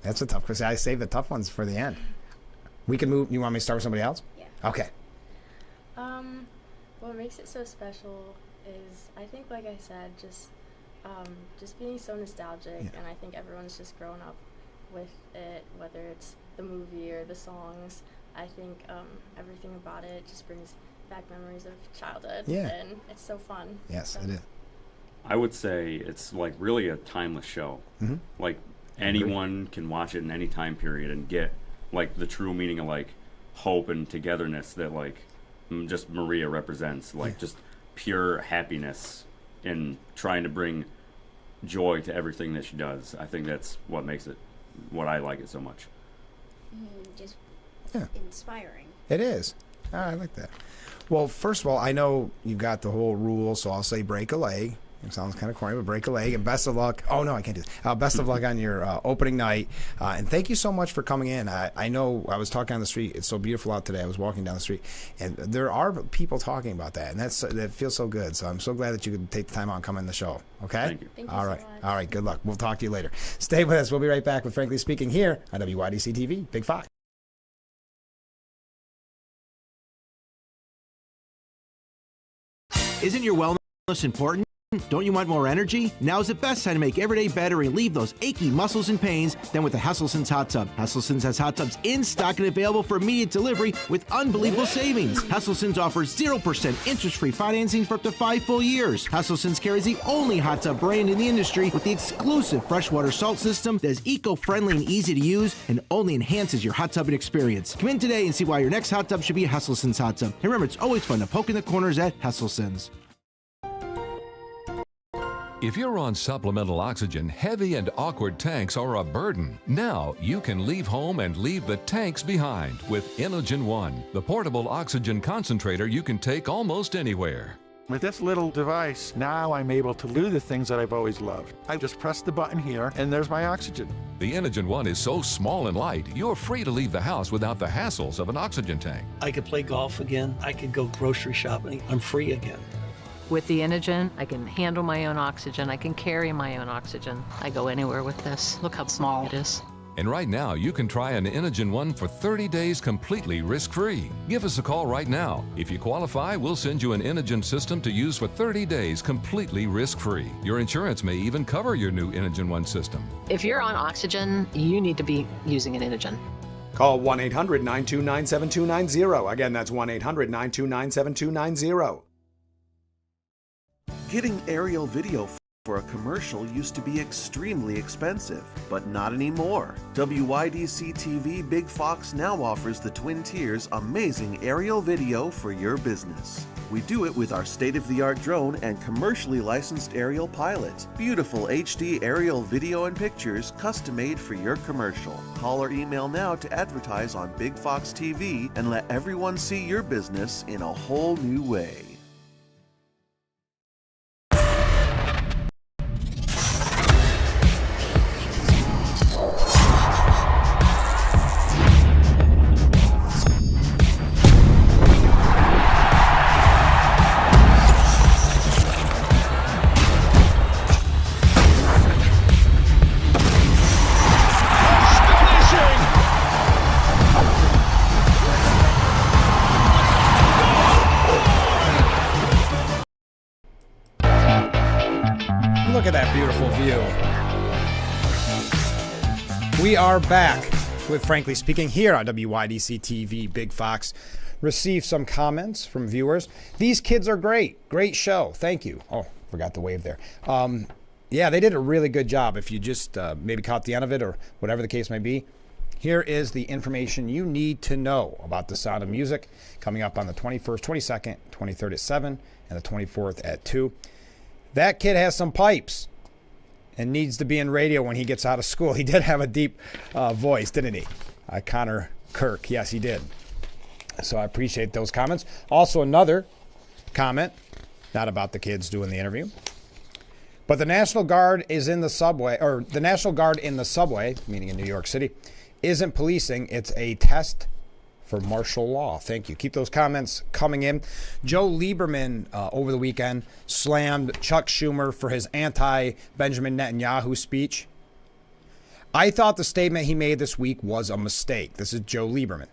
That's a tough question. I saved the tough ones for the end. We can move. You want me to start with somebody else? Yeah. Okay. What makes it so special is, I think, like I said, just being so nostalgic, and I think everyone's just grown up with it, whether it's the movie or the songs. I think everything about it just brings back memories of childhood, and it's so fun. Yes, so. it is. I would say it's like really a timeless show. Mm-hmm. Like anyone can watch it in any time period and get like the true meaning of like hope and togetherness that like just Maria represents, like just pure happiness in trying to bring joy to everything that she does. I think that's what makes it, what I like it so much. Just inspiring. It is. Oh, I like that. Well, first of all, I know you've got the whole rule, so I'll say break a leg. It sounds kind of corny, but break a leg. And best of luck. Oh, no, I can't do that. Best of luck on your opening night. And thank you so much for coming in. I know I was talking on the street. It's so beautiful out today. I was walking down the street, and there are people talking about that, and that feels so good. So I'm so glad that you could take the time out and come in the show. Okay? Thank you. Thank you all so right. much. All right. Good luck. We'll talk to you later. Stay with us. We'll be right back with Frankly Speaking here on WYDC TV, Big Fox. Isn't your wellness important? Don't you want more energy? Now's the best time to make every day better and relieve those achy muscles and pains than with the Hesselson's Hot Tub. Hesselson's has hot tubs in stock and available for immediate delivery with unbelievable savings. Hesselson's offers 0% interest-free financing for up to 5 full years. Hesselson's carries the only hot tub brand in the industry with the exclusive freshwater salt system that is eco-friendly and easy to use and only enhances your hot tubbing experience. Come in today and see why your next hot tub should be a Hesselson's hot tub. And remember, it's always fun to poke in the corners at Hesselson's. If you're on supplemental oxygen, heavy and awkward tanks are a burden. Now you can leave home and leave the tanks behind with Inogen One, the portable oxygen concentrator you can take almost anywhere. With this little device, now I'm able to do the things that I've always loved. I just press the button here, and there's my oxygen. The Inogen One is so small and light, you're free to leave the house without the hassles of an oxygen tank. I could play golf again. I could go grocery shopping. I'm free again. With the Inogen, I can handle my own oxygen. I can carry my own oxygen. I go anywhere with this. Look how small it is. And right now, you can try an Inogen One for 30 days completely risk-free. Give us a call right now. If you qualify, we'll send you an Inogen system to use for 30 days completely risk-free. Your insurance may even cover your new Inogen One system. If you're on oxygen, you need to be using an Inogen. Call 1-800-929-7290. Again, that's 1-800-929-7290. Getting aerial video for a commercial used to be extremely expensive, but not anymore. WYDC TV Big Fox now offers the Twin Tiers amazing aerial video for your business. We do it with our state-of-the-art drone and commercially licensed aerial pilot. Beautiful HD aerial video and pictures custom-made for your commercial. Call or email now to advertise on Big Fox TV and let everyone see your business in a whole new way. Look at that beautiful view. We are back with Frankly Speaking here on WYDC TV Big Fox. Received some comments from viewers. These kids are great. Great show. Thank you. Oh, forgot the wave there. Yeah, they did a really good job. If you just maybe caught the end of it or whatever the case may be, here is the information you need to know about The Sound of Music coming up on the 21st, 22nd, 23rd at 7, and the 24th at 2. That kid has some pipes and needs to be in radio when he gets out of school. He did have a deep voice, didn't he? Connor Kirk. Yes, he did. So I appreciate those comments. Also, another comment, not about the kids doing the interview, but the National Guard is in the subway, or the National Guard in the subway, meaning in New York City, isn't policing. It's a test for martial law. Thank you. Keep those comments coming in. Joe Lieberman over the weekend slammed Chuck Schumer for his anti-Benjamin Netanyahu speech. I thought the statement he made this week was a mistake. This is Joe Lieberman.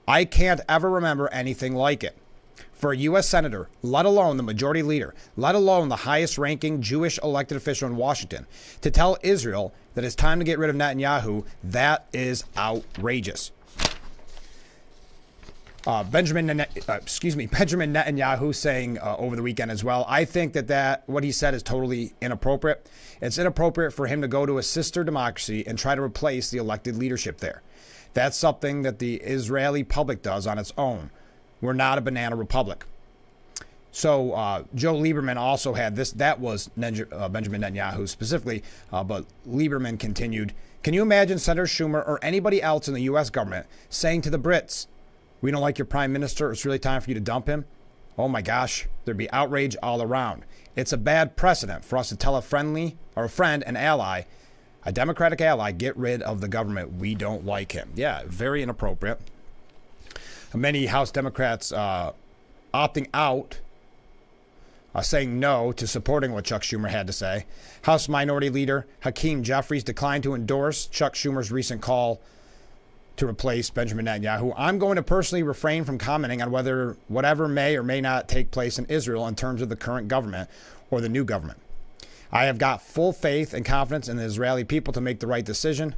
I can't ever remember anything like it. For a U.S. Senator, let alone the majority leader, let alone the highest-ranking Jewish elected official in Washington, to tell Israel that it's time to get rid of Netanyahu, that is outrageous. Benjamin Netanyahu saying over the weekend as well, I think that what he said is totally inappropriate. It's inappropriate for him to go to a sister democracy and try to replace the elected leadership there. That's something that the Israeli public does on its own. We're not a banana republic. So Joe Lieberman also had this. That was Benjamin Netanyahu specifically, but Lieberman continued. Can you imagine Senator Schumer or anybody else in the U.S. government saying to the Brits, we don't like your prime minister, it's really time for you to dump him? Oh my gosh, there'd be outrage all around. It's a bad precedent for us to tell a friend, an ally, a Democratic ally, get rid of the government. We don't like him. Yeah, very inappropriate. Many House Democrats opting out, saying no to supporting what Chuck Schumer had to say. House Minority Leader Hakeem Jeffries declined to endorse Chuck Schumer's recent call to replace Benjamin Netanyahu. I'm going to personally refrain from commenting on whatever may or may not take place in Israel in terms of the current government or the new government. I have got full faith and confidence in the Israeli people to make the right decision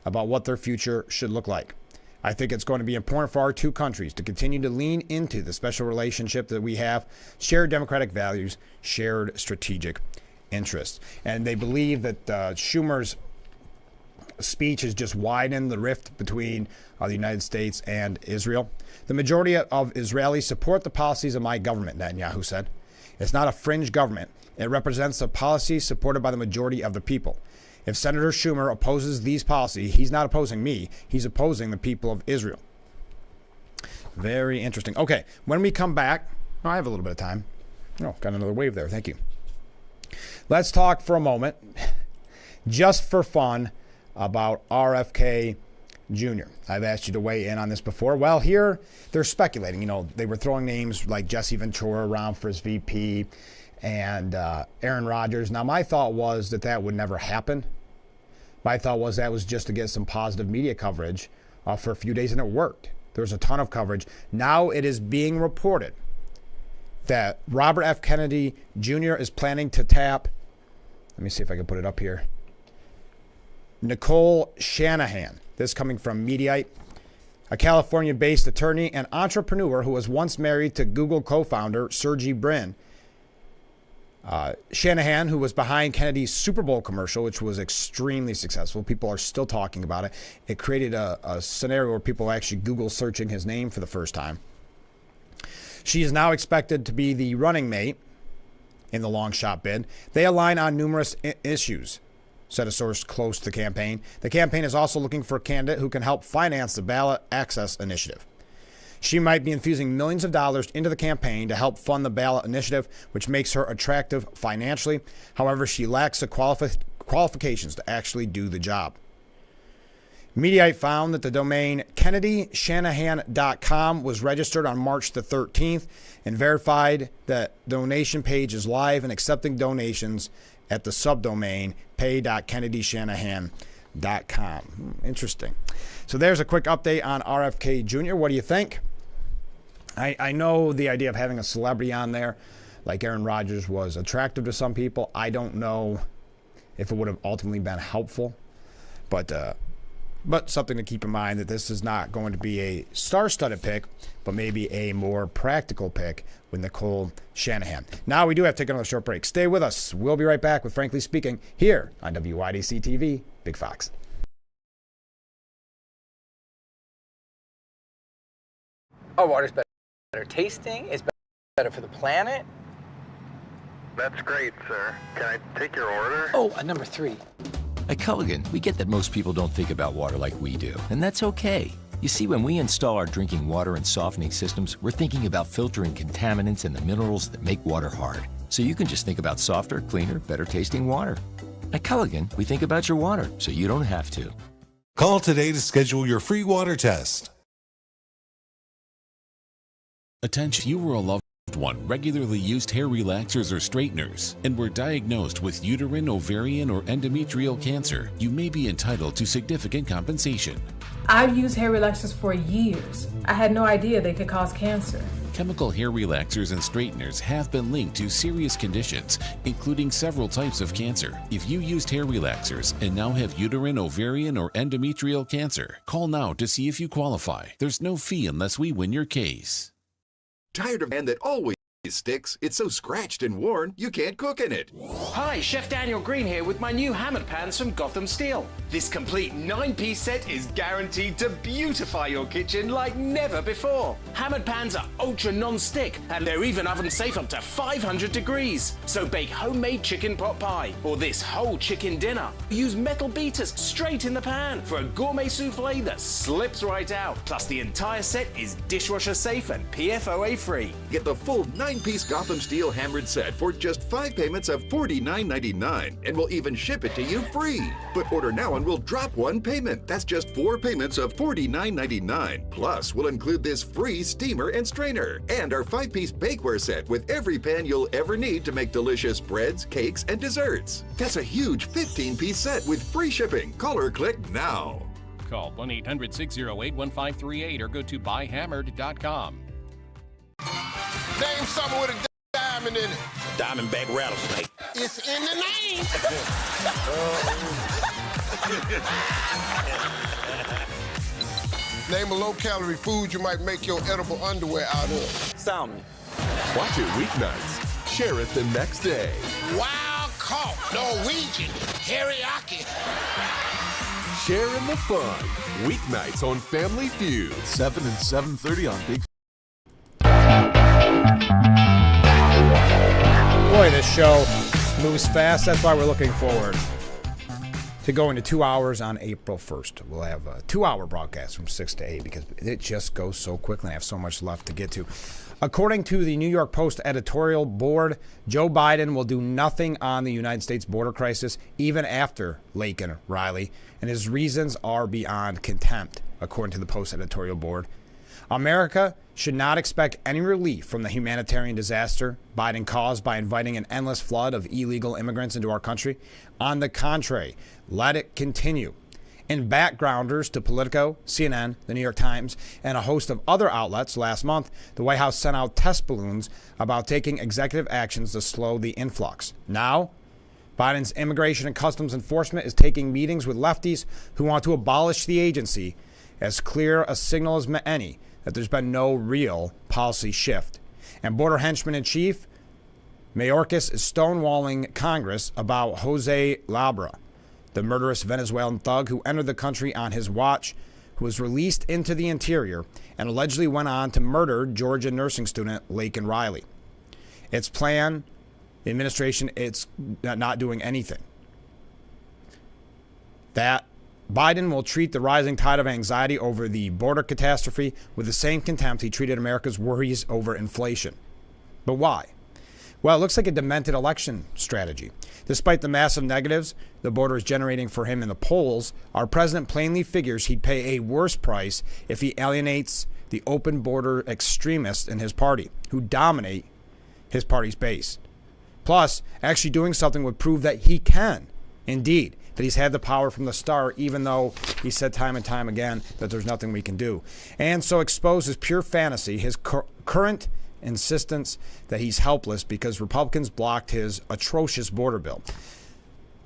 about what their future should look like. I think it's going to be important for our two countries to continue to lean into the special relationship that we have, shared democratic values, shared strategic interests. And they believe that Schumer's speech has just widened the rift between the United States and Israel. The majority of Israelis support the policies of my government, Netanyahu said. It's not a fringe government. It represents a policy supported by the majority of the people. If Senator Schumer opposes these policies, he's not opposing me. He's opposing the people of Israel. Very interesting. Okay, when we come back, I have a little bit of time. Oh, got another wave there. Thank you. Let's talk for a moment, just for fun, about RFK Jr. I've asked you to weigh in on this before. Well, here they're speculating. They were throwing names like Jesse Ventura around for his VP and Aaron Rodgers. Now, my thought was that would never happen. My thought was that was just to get some positive media coverage for a few days, and it worked. There was a ton of coverage. Now it is being reported that Robert F. Kennedy Jr. is planning to tap, let me see if I can put it up here, Nicole Shanahan. This coming from Mediaite, a California-based attorney and entrepreneur who was once married to Google co-founder Sergey Brin. Shanahan, who was behind Kennedy's Super Bowl commercial, which was extremely successful. People are still talking about it. It created a scenario where people are actually Google searching his name for the first time. She is now expected to be the running mate in the long shot bid. They align on numerous issues, said a source close to the campaign. The campaign is also looking for a candidate who can help finance the ballot access initiative. She might be infusing millions of dollars into the campaign to help fund the ballot initiative, which makes her attractive financially. However, she lacks the qualifications to actually do the job. Mediaite found that the domain KennedyShanahan.com was registered on March the 13th and verified that the donation page is live and accepting donations at the subdomain pay.KennedyShanahan.com. Interesting. So there's a quick update on RFK Jr. What do you think? I know the idea of having a celebrity on there like Aaron Rodgers was attractive to some people. I don't know if it would have ultimately been helpful, but something to keep in mind that this is not going to be a star-studded pick, but maybe a more practical pick with Nicole Shanahan. Now we do have to take another short break. Stay with us. We'll be right back with Frankly Speaking here on WYDC TV, Big Fox. Our water's better tasting, it's better for the planet. That's great, sir. Can I take your order? Oh, number 3. At Culligan, we get that most people don't think about water like we do, and that's okay. You see, when we install our drinking water and softening systems, we're thinking about filtering contaminants and the minerals that make water hard. So you can just think about softer, cleaner, better tasting water. At Culligan, we think about your water, so you don't have to. Call today to schedule your free water test. Attention, you were a loved one regularly used hair relaxers or straighteners and were diagnosed with uterine, ovarian, or endometrial cancer. You may be entitled to significant compensation. I've used hair relaxers for years. I had no idea they could cause cancer. Chemical hair relaxers and straighteners have been linked to serious conditions, including several types of cancer. If you used hair relaxers and now have uterine, ovarian, or endometrial cancer, call now to see if you qualify. There's no fee unless we win your case. Tired of pan that always sticks? It's so scratched and worn, you can't cook in it. Hi, Chef Daniel Green here with my new hammered pans from Gotham Steel. This complete 9-piece set is guaranteed to beautify your kitchen like never before. Hammered pans are ultra non-stick and they're even oven safe up to 500 degrees. So bake homemade chicken pot pie or this whole chicken dinner. Use metal beaters straight in the pan for a gourmet souffle that slips right out. Plus the entire set is dishwasher safe and PFOA free. Get the full 9-piece Gotham Steel hammered set for just 5 payments of $49.99, and we'll even ship it to you free. But order now and we'll drop 1 payment. That's just 4 payments of $49.99. Plus, we'll include this free steamer and strainer, and our 5-piece bakeware set with every pan you'll ever need to make delicious breads, cakes, and desserts. That's a huge 15-piece set with free shipping. Call or click now. Call 1-800-608-1538 or go to buyhammered.com. Name something with a diamond in it. Diamondback rattlesnake. It's in the name. Name a low-calorie food you might make your edible underwear out of. Salmon. Watch it weeknights. Share it the next day. Wild caught Norwegian teriyaki. Sharing the fun. Weeknights on Family Feud. 7 and 7:30 on Big. Boy, this show moves fast. That's why we're looking forward to going to 2 hours on April 1st. We'll have a 2-hour broadcast from 6 to 8 because it just goes so quickly and I have so much left to get to. According to the New York Post editorial board, Joe Biden will do nothing on the United States border crisis even after Laken Riley, and his reasons are beyond contempt, according to the Post editorial board. America should not expect any relief from the humanitarian disaster Biden caused by inviting an endless flood of illegal immigrants into our country. On the contrary, let it continue. In backgrounders to Politico, CNN, the New York Times, and a host of other outlets last month, the White House sent out test balloons about taking executive actions to slow the influx. Now, Biden's Immigration and Customs Enforcement is taking meetings with lefties who want to abolish the agency, as clear a signal as any that there's been no real policy shift. And border henchman-in-chief Mayorkas is stonewalling Congress about Jose Labra, the murderous Venezuelan thug who entered the country on his watch, who was released into the interior and allegedly went on to murder Georgia nursing student Laken Riley. Its plan, the administration, it's not doing anything. That Biden will treat the rising tide of anxiety over the border catastrophe with the same contempt he treated America's worries over inflation. But why? Well, it looks like a demented election strategy. Despite the massive negatives the border is generating for him in the polls, our president plainly figures he'd pay a worse price if he alienates the open border extremists in his party, who dominate his party's base. Plus, actually doing something would prove that he can, indeed, that he's had the power from the start, even though he said time and time again that there's nothing we can do. And so expose his pure fantasy, his current insistence that he's helpless because Republicans blocked his atrocious border bill,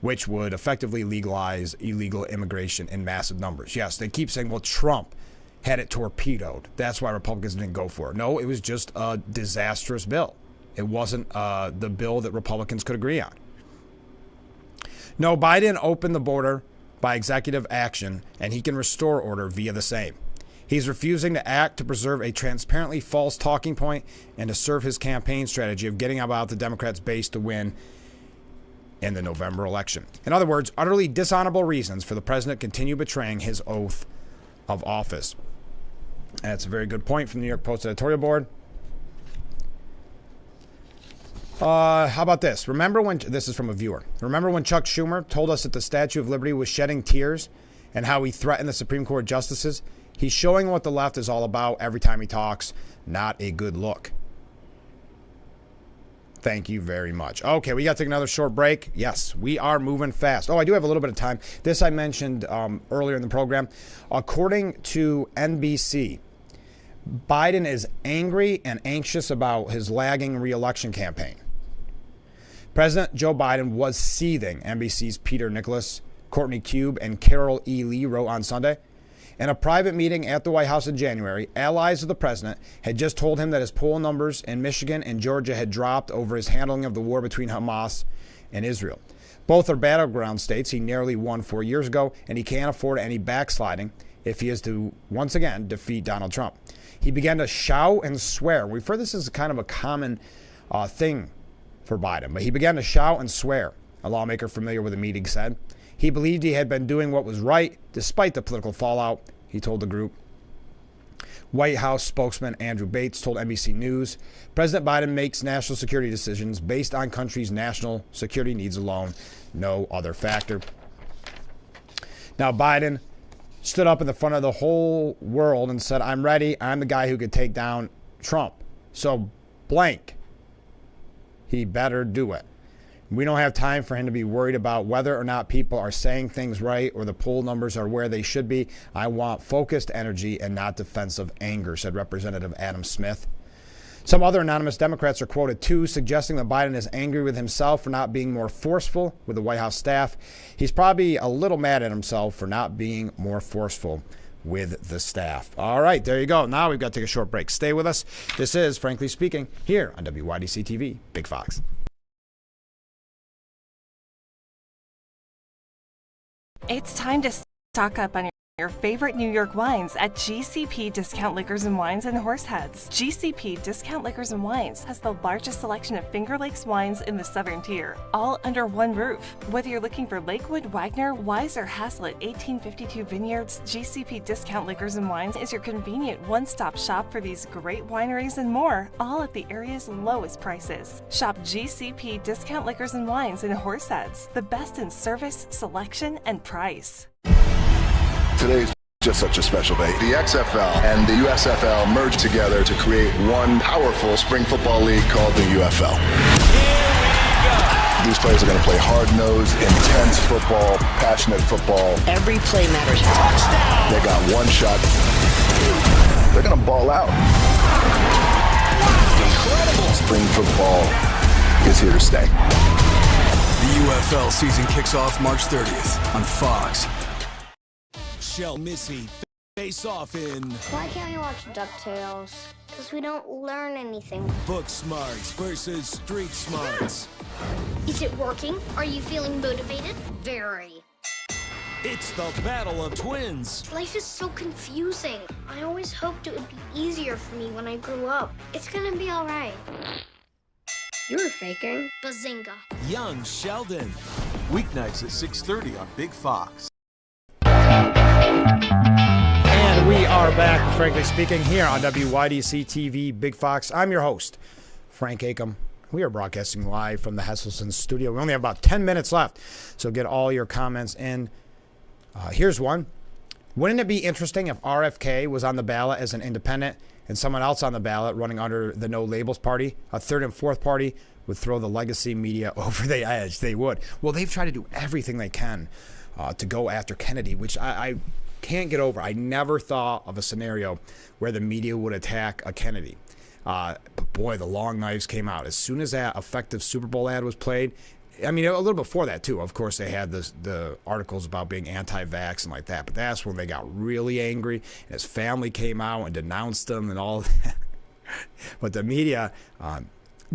which would effectively legalize illegal immigration in massive numbers. Yes, they keep saying, well, Trump had it torpedoed. That's why Republicans didn't go for it. No, it was just a disastrous bill. It wasn't the bill that Republicans could agree on. No, Biden opened the border by executive action, and he can restore order via the same. He's refusing to act to preserve a transparently false talking point and to serve his campaign strategy of getting about the Democrats' base to win in the November election. In other words, utterly dishonorable reasons for the president to continue betraying his oath of office. And that's a very good point from the New York Post editorial board. How about this? Remember when, this is from a viewer, remember when Chuck Schumer told us that the Statue of Liberty was shedding tears and how he threatened the Supreme Court justices? He's showing what the left is all about every time he talks. Not a good look. Thank you very much. Okay, we got to take another short break. Yes, we are moving fast. Oh, I do have a little bit of time. This I mentioned earlier in the program. According to NBC, Biden is angry and anxious about his lagging re-election campaign. President Joe Biden was seething, NBC's Peter Nicholas, Courtney Cube, and Carol E. Lee wrote on Sunday. In a private meeting at the White House in January, allies of the president had just told him that his poll numbers in Michigan and Georgia had dropped over his handling of the war between Hamas and Israel. Both are battleground states he nearly won 4 years ago, and he can't afford any backsliding if he is to once again defeat Donald Trump. He began to shout and swear. We've heard this is kind of a common thing for Biden, but he began to shout and swear, a lawmaker familiar with the meeting said. He believed he had been doing what was right, despite the political fallout, he told the group. White House spokesman Andrew Bates told NBC News, President Biden makes national security decisions based on country's national security needs alone, no other factor. Now, Biden stood up in the front of the whole world and said, I'm ready. I'm the guy who could take down Trump. So blank. He better do it. We don't have time for him to be worried about whether or not people are saying things right or the poll numbers are where they should be. I want focused energy and not defensive anger, said Representative Adam Smith. Some other anonymous Democrats are quoted too, suggesting that Biden is angry with himself for not being more forceful with the White House staff. He's probably a little mad at himself for not being more forceful with the staff. All right, there you go. Now we've got to take a short break. Stay with us. This is Frankly Speaking here on WYDC TV, Big Fox. It's time to stock up on your favorite New York wines at GCP Discount Liquors and Wines in Horseheads. GCP Discount Liquors and Wines has the largest selection of Finger Lakes wines in the Southern Tier, all under one roof. Whether you're looking for Lakewood, Wagner, Wise, or Haslett 1852 Vineyards, GCP Discount Liquors and Wines is your convenient one-stop shop for these great wineries and more, all at the area's lowest prices. Shop GCP Discount Liquors and Wines in Horseheads, the best in service, selection, and price. Today's just such a special day. The XFL and the USFL merged together to create one powerful spring football league called the UFL. These players are going to play hard-nosed, intense football, passionate football. Every play matters. Touchdown! They got one shot. They're going to ball out. Incredible! Spring football is here to stay. The UFL season kicks off March 30th on Fox. Shell Missy face off in Why can't we watch DuckTales? Because we don't learn anything. Book Smarts versus Street Smarts. Is it working? Are you feeling motivated? Very. It's the Battle of Twins. Life is so confusing. I always hoped it would be easier for me when I grew up. It's gonna be all right. You were faking. Bazinga. Young Sheldon. Weeknights at 6:30 on Big Fox. And we are back, frankly speaking, here on WYDC TV, Big Fox. I'm your host, Frank Acom. We are broadcasting live from the Hesselson studio. We only have about 10 minutes left, so get all your comments in. Here's one. Wouldn't it be interesting if RFK was on the ballot as an independent and someone else on the ballot running under the No Labels Party? A third and fourth party would throw the legacy media over the edge. They would. Well, they've tried to do everything they can to go after Kennedy, which I can't get over. I never thought of a scenario where the media would attack a Kennedy. But boy, the long knives came out. As soon as that effective Super Bowl ad was played, I mean, a little before that, too. Of course, they had the articles about being anti-vax and like that. But that's when they got really angry. And his family came out and denounced him and all that. But the media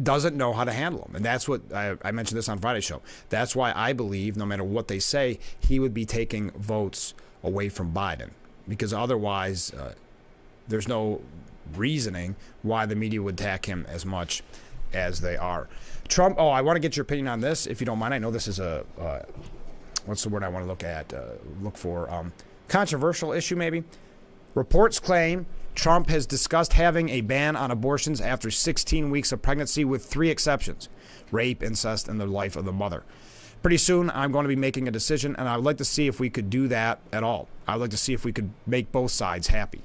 doesn't know how to handle him. And that's what I mentioned this on Friday's show. That's why I believe, no matter what they say, he would be taking votes away from Biden. Because otherwise, there's no reasoning why the media would attack him as much as they are. Trump, I want to get your opinion on this, if you don't mind. I know this is a, what's the word I want to look for? Controversial issue, maybe. Reports claim Trump has discussed having a ban on abortions after 16 weeks of pregnancy with 3 exceptions: rape, incest, and the life of the mother. Pretty soon, I'm going to be making a decision, and I would like to see if we could do that at all. I would like to see if we could make both sides happy.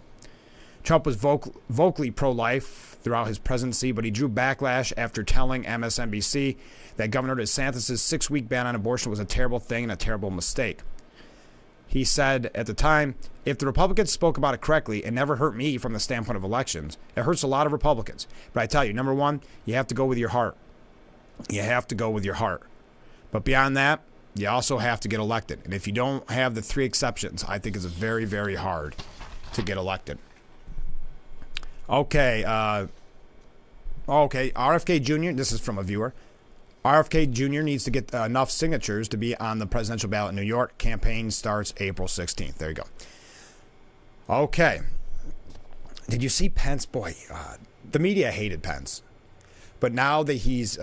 Trump was vocally pro-life throughout his presidency, but he drew backlash after telling MSNBC that Governor DeSantis' 6-week ban on abortion was a terrible thing and a terrible mistake. He said at the time, if the Republicans spoke about it correctly, it never hurt me from the standpoint of elections. It hurts a lot of Republicans. But I tell you, number one, you have to go with your heart. You have to go with your heart. But beyond that, you also have to get elected. And if you don't have the 3 exceptions, I think it's very, very hard to get elected. Okay, RFK Jr., this is from a viewer. RFK Jr. needs to get enough signatures to be on the presidential ballot in New York. Campaign starts April 16th. There you go. Okay. Did you see Pence? Boy, the media hated Pence. But now that he's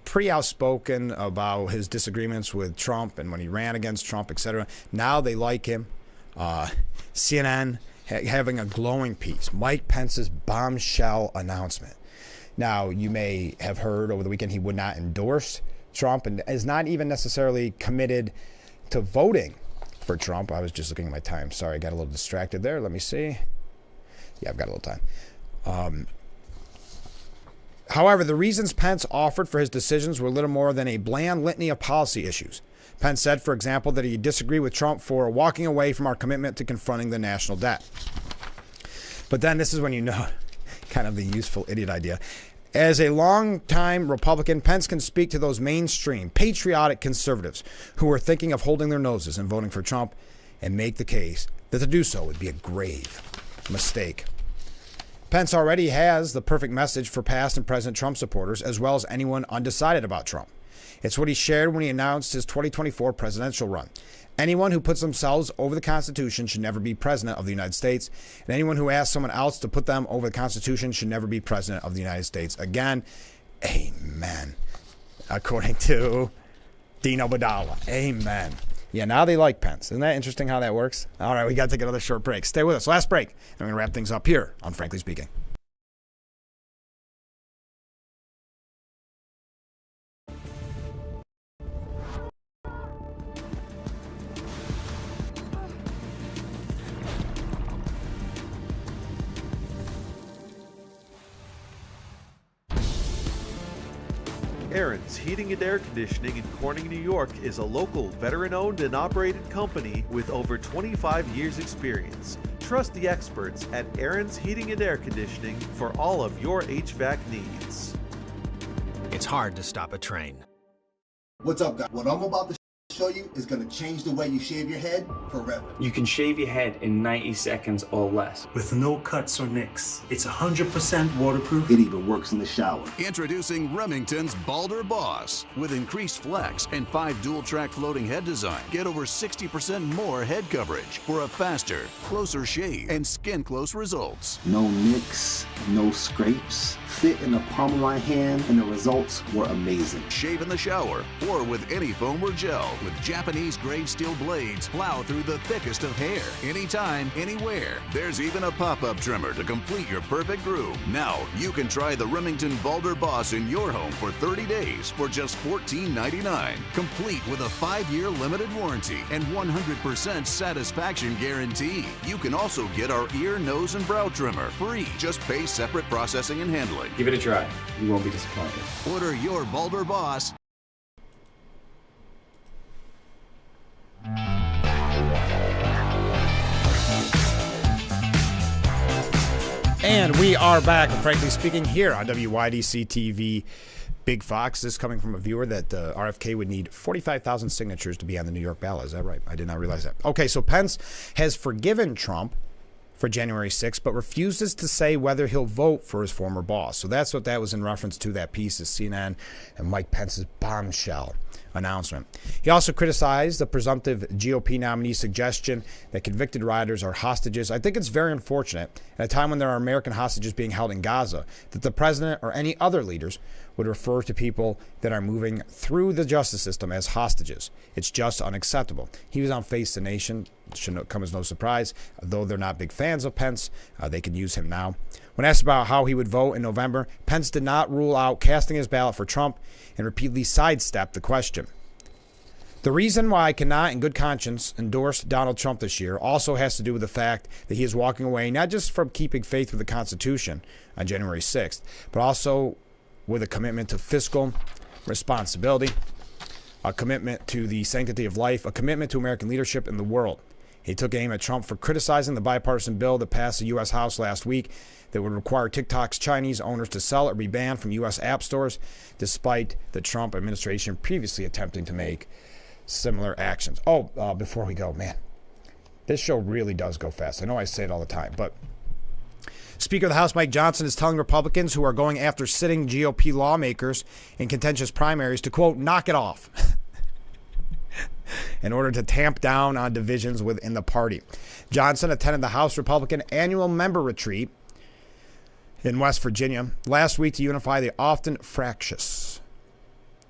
pretty outspoken about his disagreements with Trump and when he ran against Trump, etc., now they like him. CNN having a glowing piece. Mike Pence's bombshell announcement. Now, you may have heard over the weekend he would not endorse Trump and is not even necessarily committed to voting for Trump. I was just looking at my time. Sorry, I got a little distracted there. Let me see. Yeah, I've got a little time. However, the reasons Pence offered for his decisions were little more than a bland litany of policy issues. Pence said, for example, that he disagreed with Trump for walking away from our commitment to confronting the national debt. But then this is when you know kind of the useful idiot idea. As a longtime Republican, Pence can speak to those mainstream, patriotic conservatives who are thinking of holding their noses and voting for Trump and make the case that to do so would be a grave mistake. Pence already has the perfect message for past and present Trump supporters, as well as anyone undecided about Trump. It's what he shared when he announced his 2024 presidential run. Anyone who puts themselves over the Constitution should never be president of the United States, and anyone who asks someone else to put them over the Constitution should never be president of the United States again. Amen. According to Dino Badala. Amen. Yeah, now they like Pence. Isn't that interesting how that works? All right, we got to take another short break. Stay with us. Last break. And we're going to wrap things up here on Frankly Speaking. Aaron's Heating and Air Conditioning in Corning, New York is a local, veteran-owned and operated company with over 25 years experience. Trust the experts at Aaron's Heating and Air Conditioning for all of your HVAC needs. It's hard to stop a train. What's up, guys? What I'm about to show you is going to change the way you shave your head forever. You can shave your head in 90 seconds or less. With no cuts or nicks. It's 100% waterproof. It even works in the shower. Introducing Remington's Balder Boss. With increased flex and 5 dual-track floating head design, get over 60% more head coverage for a faster, closer shave and skin-close results. No nicks, no scrapes. Fit in the palm of my hand, and the results were amazing. Shave in the shower or with any foam or gel. With Japanese-grade steel blades, plow through the thickest of hair. Anytime, anywhere. There's even a pop-up trimmer to complete your perfect groove. Now, you can try the Remington Balder Boss in your home for 30 days for just $14.99. Complete with a 5-year limited warranty and 100% satisfaction guarantee. You can also get our ear, nose, and brow trimmer free. Just pay separate processing and handling. Give it a try. You won't be disappointed. Order your Balder Boss. And we are back, frankly speaking, here on WYDC TV Big Fox. This coming from a viewer that RFK would need 45,000 signatures to be on the New York ballot. Is that right? I did not realize that. Okay, so Pence has forgiven Trump for January 6th, but refuses to say whether he'll vote for his former boss. So that's what that was in reference to, that piece is CNN and Mike Pence's bombshell announcement. He also criticized the presumptive GOP nominee's suggestion that convicted rioters are hostages. I think it's very unfortunate at a time when there are American hostages being held in Gaza that the president or any other leaders would refer to people that are moving through the justice system as hostages. It's just unacceptable. He was on Face the Nation. It shouldn't come as no surprise. Though they're not big fans of Pence, they can use him now. When asked about how he would vote in November, Pence did not rule out casting his ballot for Trump and repeatedly sidestepped the question. The reason why I cannot in good conscience endorse Donald Trump this year also has to do with the fact that he is walking away not just from keeping faith with the Constitution on January 6th, but also with a commitment to fiscal responsibility, a commitment to the sanctity of life, a commitment to American leadership in the world. He took aim at Trump for criticizing the bipartisan bill that passed the U.S. House last week that would require TikTok's Chinese owners to sell or be banned from U.S. app stores, despite the Trump administration previously attempting to make similar actions. Before we go, man, this show really does go fast. I know I say it all the time, but Speaker of the House Mike Johnson is telling Republicans who are going after sitting GOP lawmakers in contentious primaries to, quote, knock it off in order to tamp down on divisions within the party. Johnson attended the House Republican annual member retreat in West Virginia last week to unify the often fractious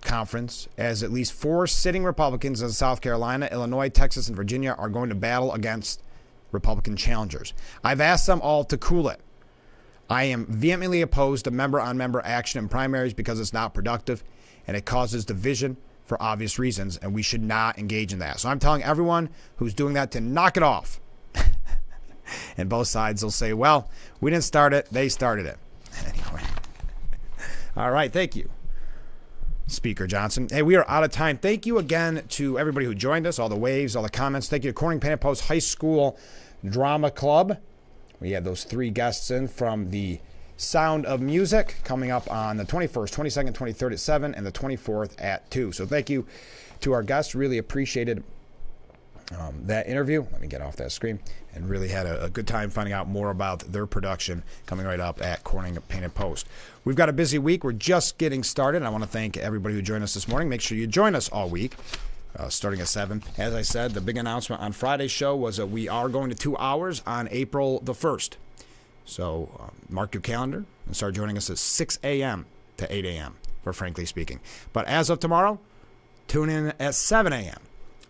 conference, as at least 4 sitting Republicans in South Carolina, Illinois, Texas, and Virginia are going to battle against Republican challengers. I've asked them all to cool it. I am vehemently opposed to member-on-member action in primaries because it's not productive and it causes division for obvious reasons, and we should not engage in that. So I'm telling everyone who's doing that to knock it off. And both sides will say, well, we didn't start it, they started it. Anyway. All right, thank you, Speaker Johnson. Hey, we are out of time. Thank you again to everybody who joined us, all the waves, all the comments. Thank you to Corning Painted Post High School Drama Club. We had those 3 guests in from the Sound of Music coming up on the 21st, 22nd, 23rd at 7, and the 24th at 2. So thank you to our guests. Really appreciated that interview. Let me get off that screen. And really had a good time finding out more about their production coming right up at Corning Painted Post. We've got a busy week. We're just getting started. I want to thank everybody who joined us this morning. Make sure you join us all week, starting at 7. As I said, the big announcement on Friday's show was that we are going to 2 hours on April the 1st. So mark your calendar and start joining us at 6 a.m. to 8 a.m. for Frankly Speaking. But as of tomorrow, tune in at 7 a.m.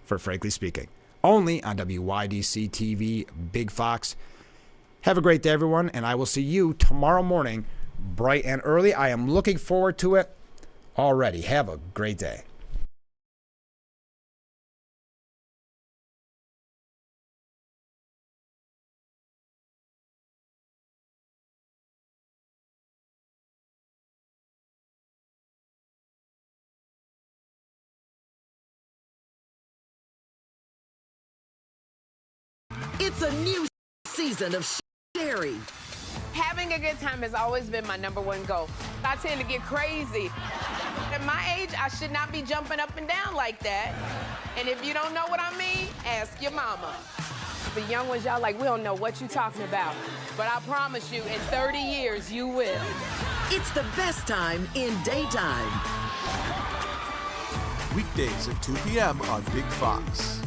for Frankly Speaking. Only on WYDC TV Big Fox. Have a great day, everyone, and I will see you tomorrow morning, bright and early. I am looking forward to it already. Have a great day. It's a new season of Sherry. Having a good time has always been my #1 goal. I tend to get crazy. At my age, I should not be jumping up and down like that. And if you don't know what I mean, ask your mama. The young ones, y'all like, we don't know what you're talking about. But I promise you, in 30 years, you will. It's the best time in daytime. Weekdays at 2 p.m. on Big Fox.